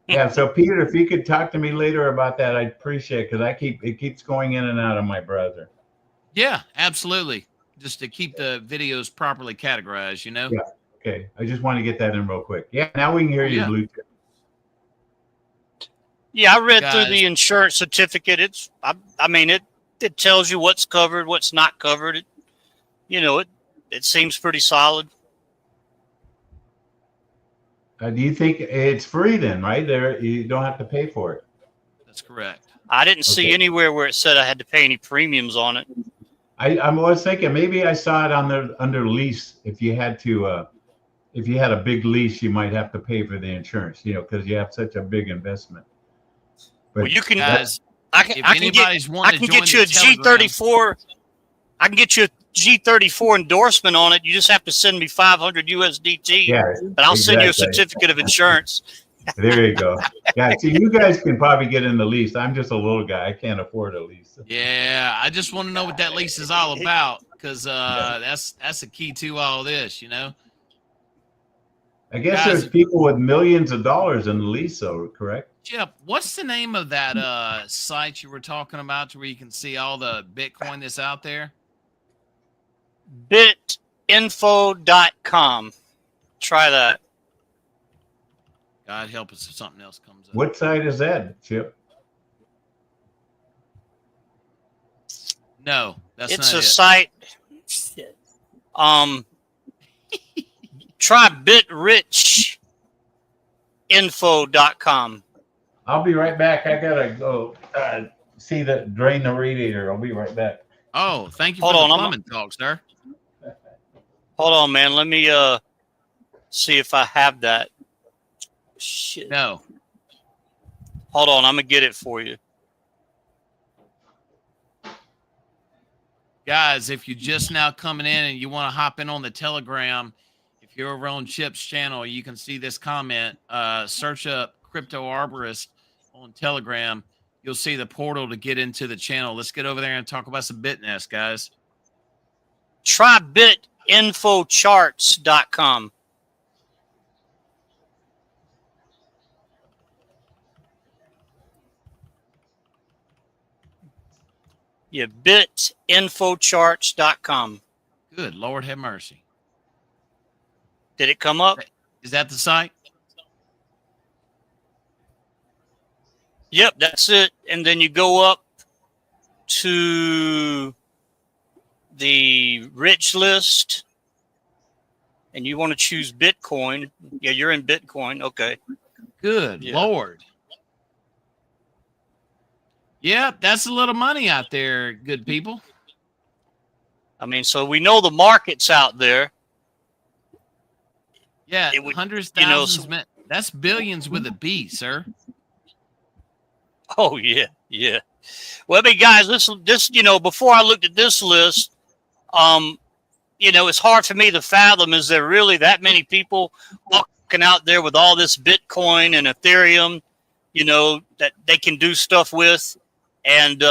Yeah. So Peter, if you could talk to me later about that, I'd appreciate it, because it keeps going in and out of my browser. Yeah, absolutely. Just to keep the videos properly categorized, you know? Yeah. Okay. I just want to get that in real quick. Yeah. Now we can hear Oh, you, yeah. Blue. Yeah, I read through Guys. the insurance certificate. I mean, it tells you what's covered, what's not covered. It seems pretty solid. Do you think it's free then, right? There, you don't have to pay for it. That's correct. I didn't see Okay. anywhere where it said I had to pay any premiums on it. I was thinking maybe I saw it on the under lease. If you had a big lease, you might have to pay for the insurance, because you have such a big investment. But Well, you can, Guys, I if can anybody's wanting to join get you a the Telegram, G34. I can get you a G34 endorsement on it. You just have to send me 500 USDT, yeah, and I'll send you a exactly. certificate of insurance. There you go. Yeah, see, you guys can probably get in the lease. I'm just a little guy. I can't afford a lease. yeah, I just want to know what that lease is all about, because that's the key to all this, you know? I guess Guys, there's people with millions of dollars in the lease, though, correct? Chip, what's the name of that site you were talking about to where you can see all the Bitcoin that's out there? Bitinfo.com. Try that. God help us if something else comes up. What site is that, Chip? No, that's It's not a it. site. Try bitrichinfo.com. I'll be right back. I gotta go drain the radiator. I'll be right back. Oh, thank you Hold for on, the I'm- plumbing talk, sir. Hold on, man. Let me see if I have that. Shit. No. Hold on, I'm gonna get it for you. Guys, if you're just now coming in and you want to hop in on the Telegram, if you're over on Chip's channel, you can see this comment. Search up Crypto Arborist on Telegram. You'll see the portal to get into the channel. Let's get over there and talk about some bitnest, guys. Try bitinfocharts.com. Yeah, bitinfocharts.com. Good Lord have mercy. Did it come up? Is that the site? Yep, that's it. And then you go up to the rich list and you want to choose Bitcoin. Yeah, you're in Bitcoin. Okay. Good Yeah. Lord. Yep, that's a little money out there, good people. I mean, so we know the market's out there. Yeah, It would- hundreds, you know, thousands, that's billions with a B, sir. Oh yeah, yeah. Well, I mean, guys, this before I looked at this list, it's hard for me to fathom. Is there really that many people walking out there with all this Bitcoin and Ethereum, that they can do stuff with? And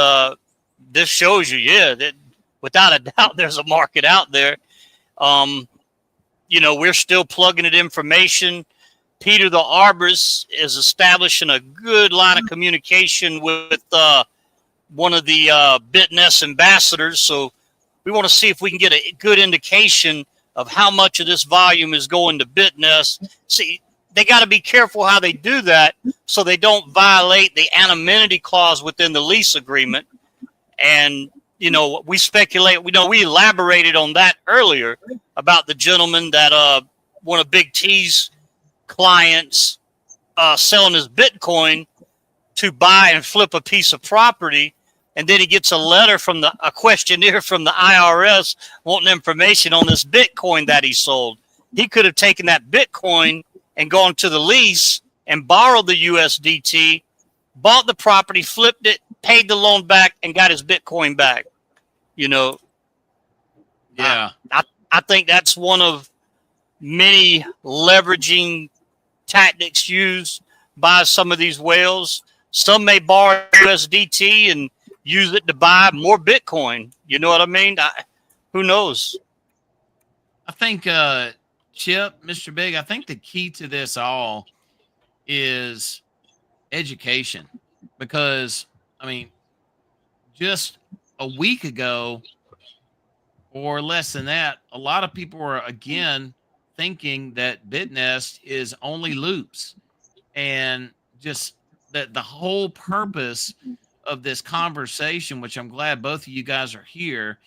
this shows you, that without a doubt, there's a market out there. We're still plugging in information. Peter the Arborist is establishing a good line of communication with one of the bitnest ambassadors. So we want to see if we can get a good indication of how much of this volume is going to bitnest. See, they got to be careful how they do that so they don't violate the anonymity clause within the lease agreement. And, we speculate, we elaborated on that earlier about the gentleman that one of Big T's clients selling his Bitcoin to buy and flip a piece of property. And then he gets a questionnaire from the IRS wanting information on this Bitcoin that he sold. He could have taken that Bitcoin and gone to the lease and borrowed the USDT, bought the property, flipped it, paid the loan back, and got his Bitcoin back. Yeah. I think that's one of many leveraging tactics used by some of these whales Some may borrow USDT and use it to buy more Bitcoin. You know what I mean? Who knows? I think, Chip, Mr. Big, I think the key to this all is education. Because, I mean, just a week ago or less than that, a lot of people were again thinking that bitnest is only loops, and just that the whole purpose of this conversation, which I'm glad both of you guys are here,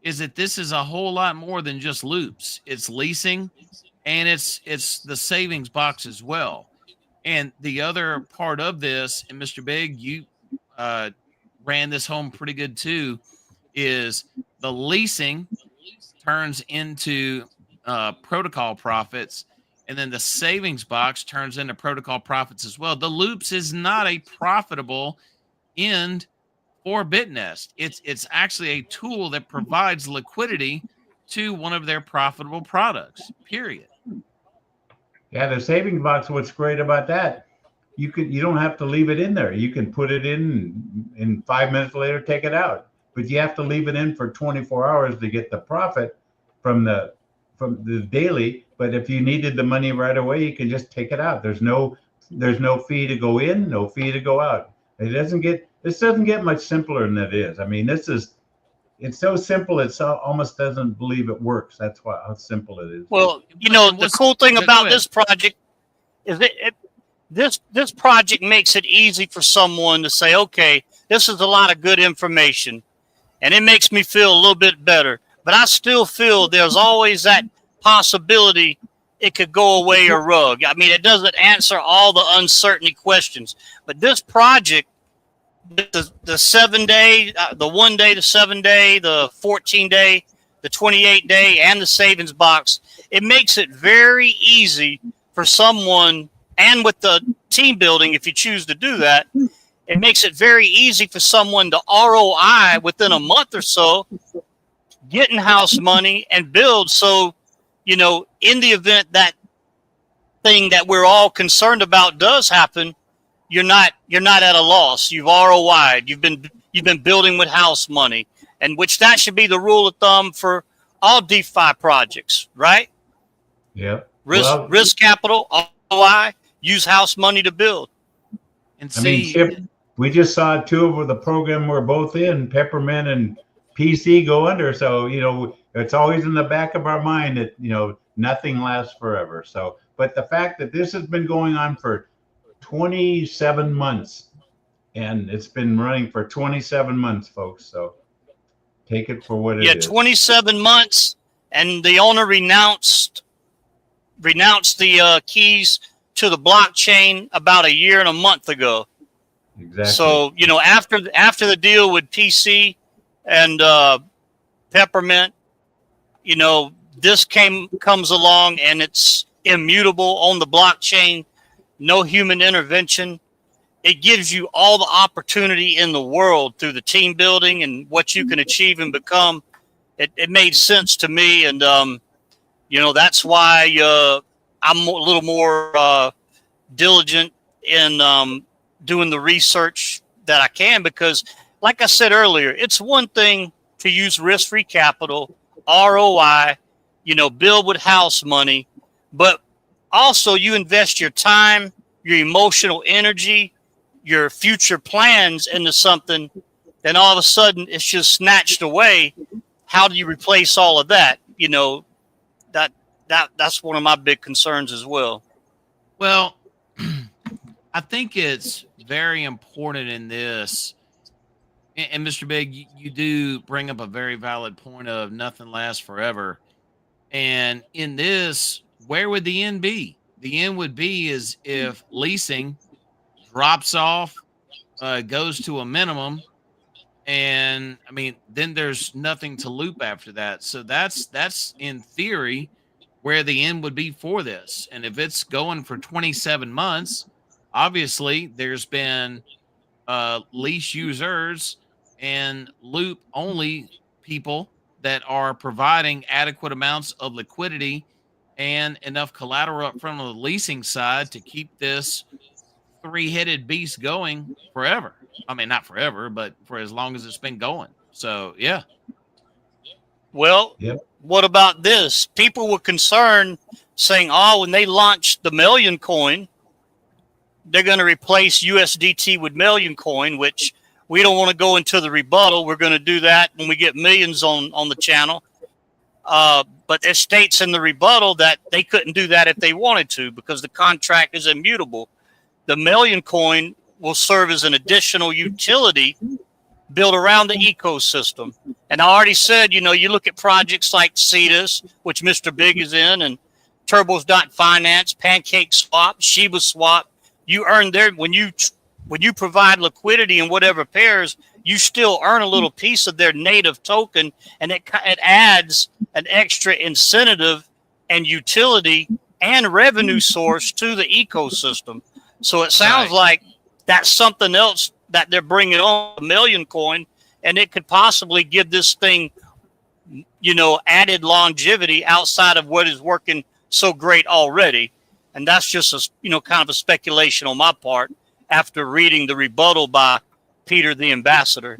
is that this is a whole lot more than just loops. It's leasing, and it's the savings box as well. And the other part of this, and Mr. Big, you uh, ran this home pretty good too, is the leasing turns into protocol profits, and then the savings box turns into protocol profits as well. The loops is not a profitable end for bitnest. It's actually a tool that provides liquidity to one of their profitable products, period. Yeah, the savings box, what's great about that, you don't have to leave it in there. You can put it in and 5 minutes later take it out. But you have to leave it in for 24 hours to get the profit from the daily. But if you needed the money right away, you can just take it out. There's no fee to go in, no fee to go out. This doesn't get much simpler than it is. I mean, it's so simple it almost doesn't believe it works. That's how simple it is. Well, And the cool thing go about ahead. this project is this project makes it easy for someone to say, okay, this is a lot of good information, and it makes me feel a little bit better. But I still feel there's always that possibility it could go away or rug. I mean, it doesn't answer all the uncertainty questions. But this project, the 7 day, the 1 day, the 7 day, the 14 day, the 28 day, and the savings box, it makes it very easy for someone, and with the team building, if you choose to do that, it makes it very easy for someone to ROI within a month or so, get in house money and build. So, in the event that thing that we're all concerned about does happen, you're not at a loss. You've ROI'd. You've been building with house money, and which that should be the rule of thumb for all DeFi projects, right? Yeah. Risk capital, ROI, use house money to build. And I mean, see, Chip, we just saw two of the program we're both in, Peppermint and PC, go under. So, it's always in the back of our mind that, nothing lasts forever. So, but the fact that this has been going on for 27 months, and it's been running for 27 months, folks. So take it for what it is. 27 months, and the owner renounced the keys to the blockchain about a year and a month ago. Exactly. So, after the deal with PC and Peppermint, this comes along, and it's immutable on the blockchain, no human intervention. It gives you all the opportunity in the world through the team building and what you can achieve and become. It made sense to me, and that's why I'm a little more diligent in doing the research that I can, because, like I said earlier, it's one thing to use risk-free capital, ROI, build with house money, but also you invest your time, your emotional energy, your future plans into something, then all of a sudden it's just snatched away. How do you replace all of that? That's one of my big concerns as well. well, I think it's very important in this. And Mr. Big, you do bring up a very valid point of nothing lasts forever. And in this, where would the end be? The end would be is if leasing drops off, goes to a minimum, and I mean, then there's nothing to loop after that. So that's in theory where the end would be for this. And if it's going for 27 months, obviously there's been lease users and loop only people that are providing adequate amounts of liquidity and enough collateral up front on the leasing side to keep this three-headed beast going forever. I mean, not forever, but for as long as it's been going. So yeah. Well, Yep. what about this? People were concerned, saying, "Oh, when they launched the Million Coin, they're going to replace USDT with Million Coin," which we don't want to go into the rebuttal. We're going to do that when we get millions on the channel. But it states in the rebuttal that they couldn't do that if they wanted to because the contract is immutable. The Million Coin will serve as an additional utility built around the ecosystem. And I already said, you look at projects like Cetus, which Mr. Big is in, and Turbos.finance, Pancake Swap, Shiba Swap. You earn there when you provide liquidity in whatever pairs, you still earn a little piece of their native token, and it adds an extra incentive and utility and revenue source to the ecosystem. So it sounds like that's something else that they're bringing on, a Million Coin, and it could possibly give this thing, added longevity outside of what is working so great already. And that's just kind of a speculation on my part after reading the rebuttal by Peter the Ambassador.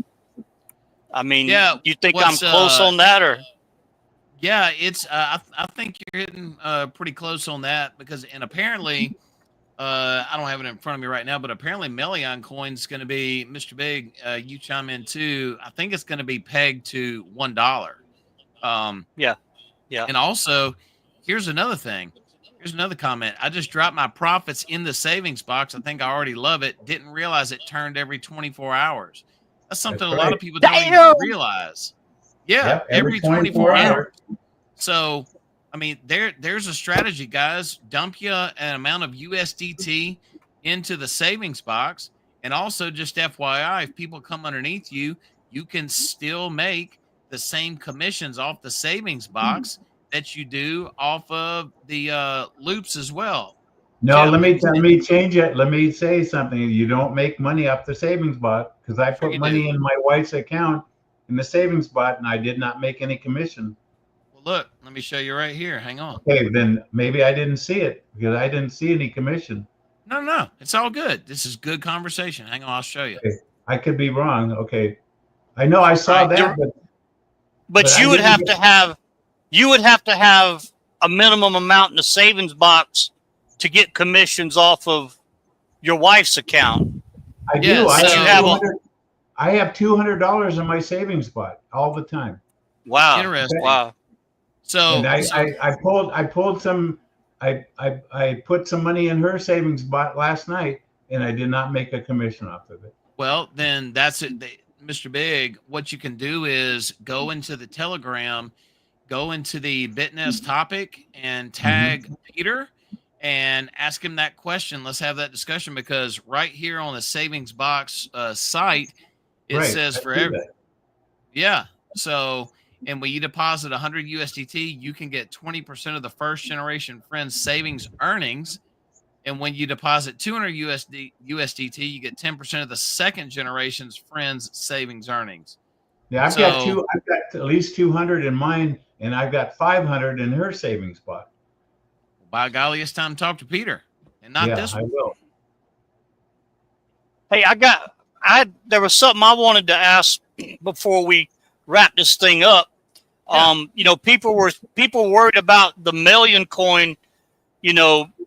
I mean, you think I'm close on that, or? Yeah, it's. I think you're hitting pretty close on that and apparently, I don't have it in front of me right now, but apparently Million Coin's going to be, Mr. Big. You chime in too. I think it's going to be pegged to $1. Yeah. And also, here's another thing. Here's another comment. I just dropped my profits in the savings box. I think I already love it. Didn't realize it turned every 24 hours. That's something a lot of people don't even realize. Yeah, Yep, every 24 hours. So, I mean, there's a strategy, guys. Dump you an amount of USDT into the savings box. And also, just FYI, if people come underneath you, you can still make the same commissions off the savings box that you do off of the loops as well. No, let me change it. Let me say something. You don't make money off the savings bot because I put money in my wife's account in the savings bot and I did not make any commission. Well, look, let me show you right here. Hang on. Okay, then maybe I didn't see it because I didn't see any commission. No, it's all good. This is good conversation. Hang on, I'll show you. Okay. I could be wrong. Okay, I know I saw that, but you would have to have a minimum amount in the savings box to get commissions off of your wife's account. I do. I have $200 in my savings spot all the time. Wow. Interesting. Okay. Wow. So, and I pulled some. I put some money in her savings bot last night, and I did not make a commission off of it. Well, then that's it, Mr. Big. What you can do is go into the Telegram, go into the bitnest topic, and tag Peter. And ask him that question. Let's have that discussion because right here on the savings box site, it says for every. Yeah. So, and when you deposit 100 USDT, you can get 20% of the first generation friends savings earnings. And when you deposit 200 USDT, you get 10% of the second generation's friends savings earnings. Yeah, I've got at least 200 in mine, and I've got 500 in her savings spot. By golly, it's time to talk to Peter, and not this one. I will. Hey, there was something I wanted to ask before we wrap this thing up. Yeah. People were worried about the Million Coin,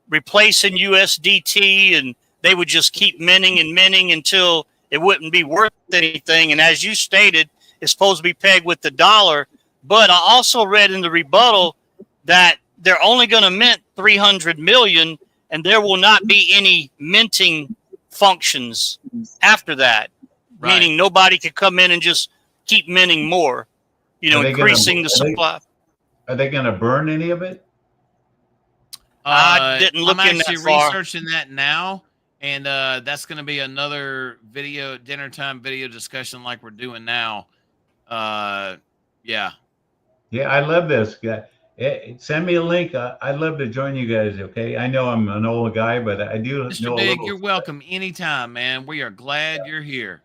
replacing USDT, and they would just keep minting and minting until it wouldn't be worth anything. And as you stated, it's supposed to be pegged with the dollar. But I also read in the rebuttal that they're only going to mint 300 million, and there will not be any minting functions after that. Right. Meaning nobody could come in and just keep minting more, increasing the supply. Are they going to burn any of it? I didn't look in that far. I'm actually researching that now, and that's going to be another dinner time video discussion like we're doing now. Yeah. Yeah, I love this guy. Send me a link. I'd love to join you guys. Okay, I know I'm an old guy, but I do Mr. know Big, you're welcome anytime, man. We are glad you're here.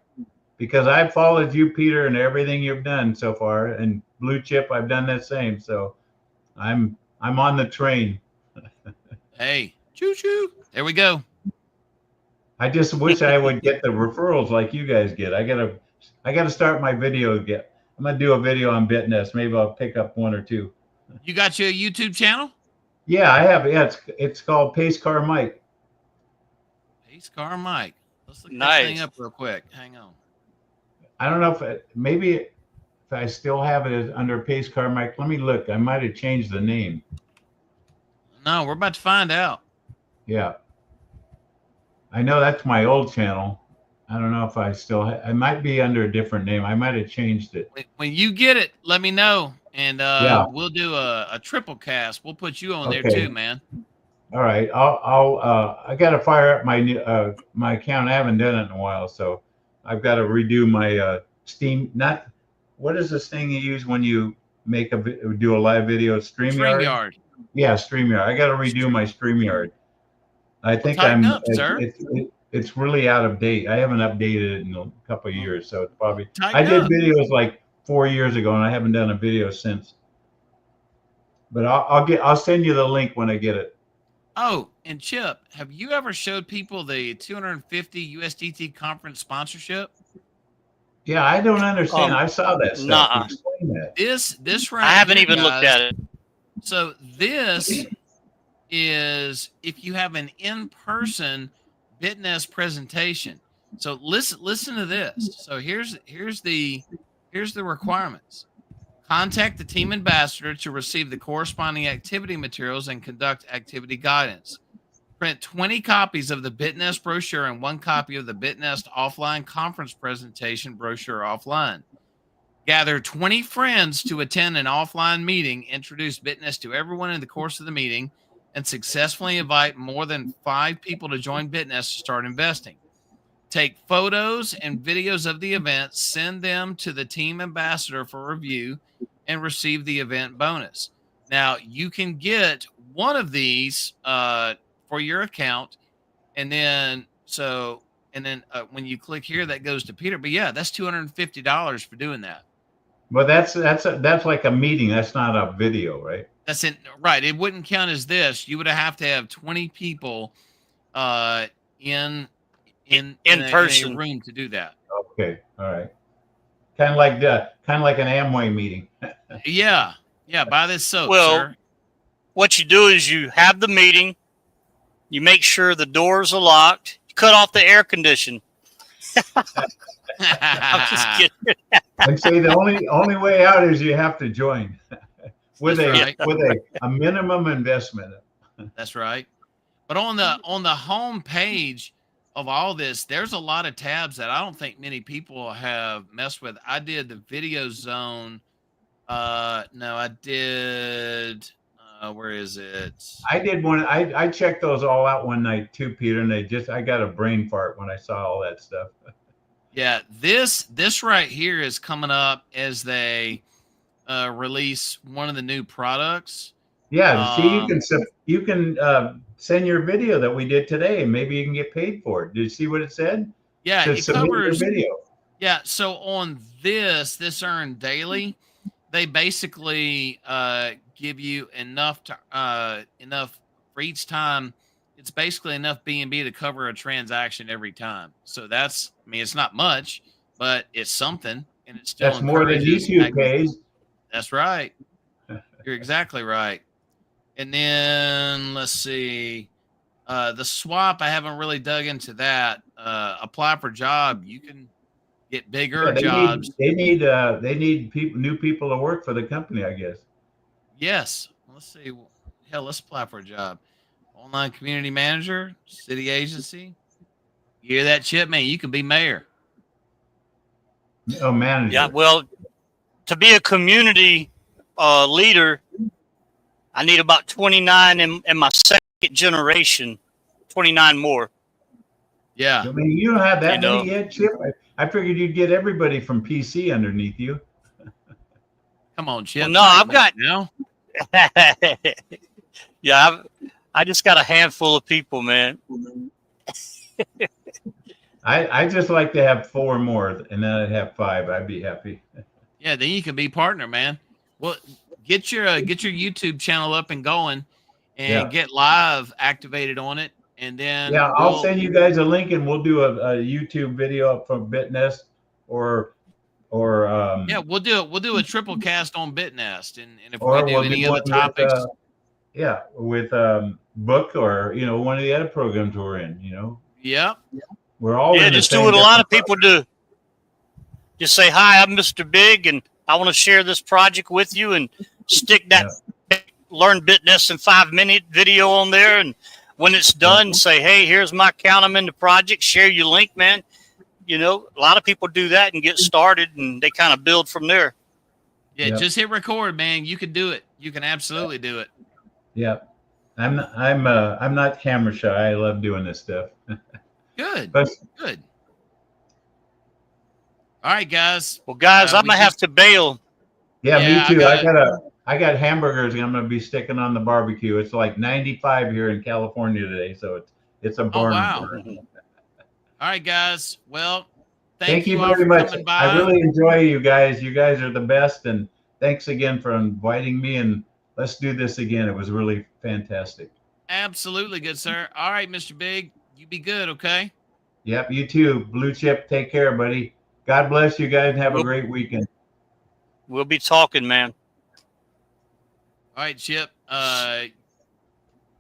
Because I've followed you, Peter, and everything you've done so far, and Blue Chip, I've done the same. So I'm on the train. Hey, choo choo. There we go. I just wish I would get the referrals like you guys get. I gotta start my video. I'm gonna do a video on bitnest. Maybe I'll pick up one or two. You got your YouTube channel? Yeah, I have. Yeah, it's called Pace Car Mike. Pace Car Mike. Let's look that thing Nice. up real quick. Hang on. I don't know if I still have it as under Pace Car Mike. Let me look. I might have changed the name. No, we're about to find out. Yeah, I know that's my old channel. I don't know if I still. I might be under a different name. I might have changed it. When you get it, let me know, and Yeah. we'll do a triple cast. We'll put you on there Okay. too, man. All right. I got to fire up my account. I haven't done it in a while, so I've got to redo my Steam. Not what is this thing you use when you do a live video? StreamYard. StreamYard. Yeah, StreamYard. I got to redo my StreamYard. I think tighten up, sir. it's really out of date. I haven't updated it in a couple of years, so it's probably. I Tighten did up. videos like 4 years ago, and I haven't done a video since. But I'll send you the link when I get it. Oh, and Chip, have you ever showed people the 250 USDT conference sponsorship? Yeah, I don't understand. I saw that stuff. Nuh-uh. Explain that. This right I haven't here, even looked guys, at it. So this is if you have an in-person bitnest presentation. So listen to this. So here's the requirements. Contact the team ambassador to receive the corresponding activity materials and conduct activity guidance. Print 20 copies of the bitnest brochure and 1 copy of the bitnest offline conference presentation brochure offline. Gather 20 friends to attend an offline meeting, introduce bitnest to everyone in the course of the meeting, and successfully invite more than 5 people to join bitnest to start investing. Take photos and videos of the event, send them to the team ambassador for review, and receive the event bonus. Now, you can get one of these for your account, and then when you click here, that goes to Peter. But yeah, that's $250 for doing that. Well, that's like a meeting. That's not a video, right? That's it, right? It wouldn't count as this. You would have to have 20 people in person a room to do that. Okay, all right. Kind of like an Amway meeting. Yeah, buy this soap, Well, sir. What you do is you have the meeting, you make sure the doors are locked, you cut off the air condition. I'm just kidding. And say the only way out is you have to join with a minimum investment. That's right. But on the home page of all this, there's a lot of tabs that I don't think many people have messed with. I did the video zone. No, I did. Where is it? I did one. I checked those all out one night too, Peter, and I got a brain fart when I saw all that stuff. Yeah, this right here is coming up as they release one of the new products. Yeah, see, you can send your video that we did today, and maybe you can get paid for it. Did you see what it said? Yeah, it covers video. Yeah, so on this Earn Daily, they basically give you enough for each time. It's basically enough B&B to cover a transaction every time. So it's not much, but it's something, and it's still that's more than YouTube pays. That's right. You're exactly right. And then let's see, the swap. I haven't really dug into that. Apply for job. You can get bigger jobs. They need new people to work for the company, I guess. Yes. Let's see. Hell, let's apply for a job. Online community manager, city agency. You hear that, Chip? Man, you can be mayor. Oh, manager. Yeah, well, to be a community leader, I need about 29 in my second generation, 29 more. Yeah. I mean, you don't have that many yet, Chip. I figured you'd get everybody from PC underneath you. Come on, Chip. Well, no, I've got no. Yeah, I just got a handful of people, man. I just like to have 4 more, and then I'd have 5. I'd be happy. Yeah, then you can be partner, man. Well, get your YouTube channel up and going, and get live activated on it. and then Yeah, I'll send you guys a link, and we'll do a YouTube video up from BitNest, or yeah, we'll do a triple cast on BitNest, and if we're or gonna do we'll do any one other topics, with Book, or one of the other programs we're in. yep. We're all Yeah, in the just do same what a lot different of people do. Just say, hi, I'm Mr. Big, and I want to share this project with you, and stick that Learn BitNest in 5-minute video on there. And when it's done, say, hey, here's my count. I'm in the project. Share your link, man. A lot of people do that and get started, and they kind of build from there. Yeah, just hit record, man. You can do it. You can absolutely do it. Yep. I'm not camera shy. I love doing this stuff. Good. But Good. All right, guys. Well, guys, I'm gonna have to bail. Yeah, me Yeah, too. I got hamburgers I'm gonna be sticking on the barbecue. It's like 95 here in California today, so it's a Oh, barn wow. burner. All right, guys. Well, Thank you all very for much. coming by. I really enjoy you guys. You guys are the best, and thanks again for inviting me. And let's do this again. It was really fantastic. Absolutely, good sir. All right, Mr. Big, you be good, okay? Yep, you too. Blue Chip, take care, buddy. God bless you guys, and have a great weekend. We'll be talking, man. All right, Chip. All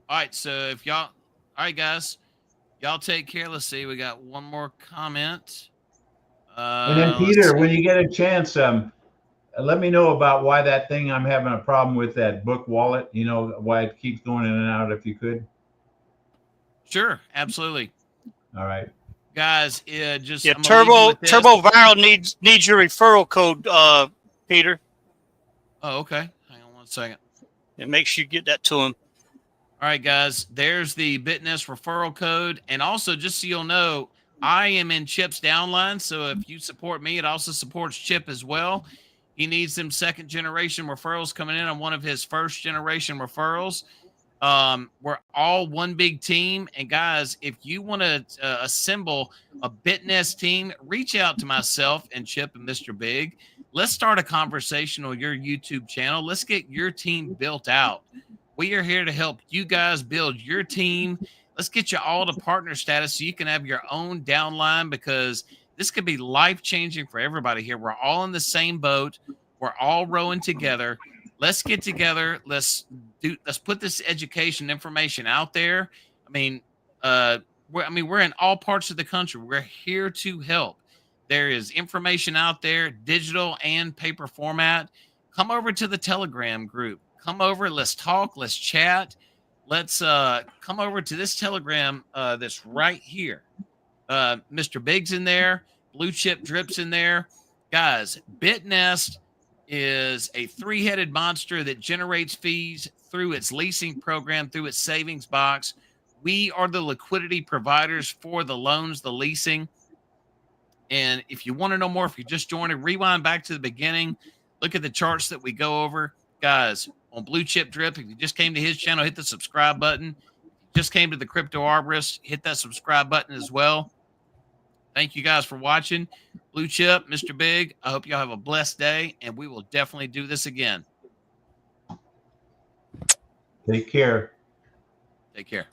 right, so if y'all, all right, guys, y'all take care. Let's see, we got one more comment. And then Peter, when you get a chance, let me know about why that thing I'm having a problem with, that book wallet. Why it keeps going in and out, if you could. Sure, absolutely. All right, guys. Turbo Viral needs your referral code, Peter. Oh, okay. Hang on one second. And make sure you get that to him. All right, guys. There's the BitNest referral code, and also just so you'll know, I am in Chip's downline. So if you support me, it also supports Chip as well. He needs some second generation referrals coming in on one of his first generation referrals. We're all one big team. And guys, if you want to assemble a BitNest team, reach out to myself and Chip and Mr. Big. Let's start a conversation on your YouTube channel. Let's get your team built out. We are here to help you guys build your team. Let's get you all to partner status so you can have your own downline, because this could be life-changing for everybody here. We're all in the same boat. We're all rowing together. Let's get together. Let's put this education information out there. We're in all parts of the country. We're here to help. There is information out there, digital and paper format. Come over to the Telegram group. Come over. Let's talk. Let's chat. Let's come over to this Telegram that's right here. Mr. Big's in there. Blue Chip Drip's in there. Guys, BitNest is a three-headed monster that generates fees through its leasing program, through its savings box. We are the liquidity providers for the loans, the leasing. And if you want to know more, if you just joined, rewind back to the beginning, look at the charts that we go over. Guys, on Blue Chip Drip, if you just came to his channel, hit the subscribe button. If you just came to the Crypto Arborist, hit that subscribe button as well. Thank you guys for watching. Blue Chip, Mr. Big, I hope y'all have a blessed day, and we will definitely do this again. Take care. Take care.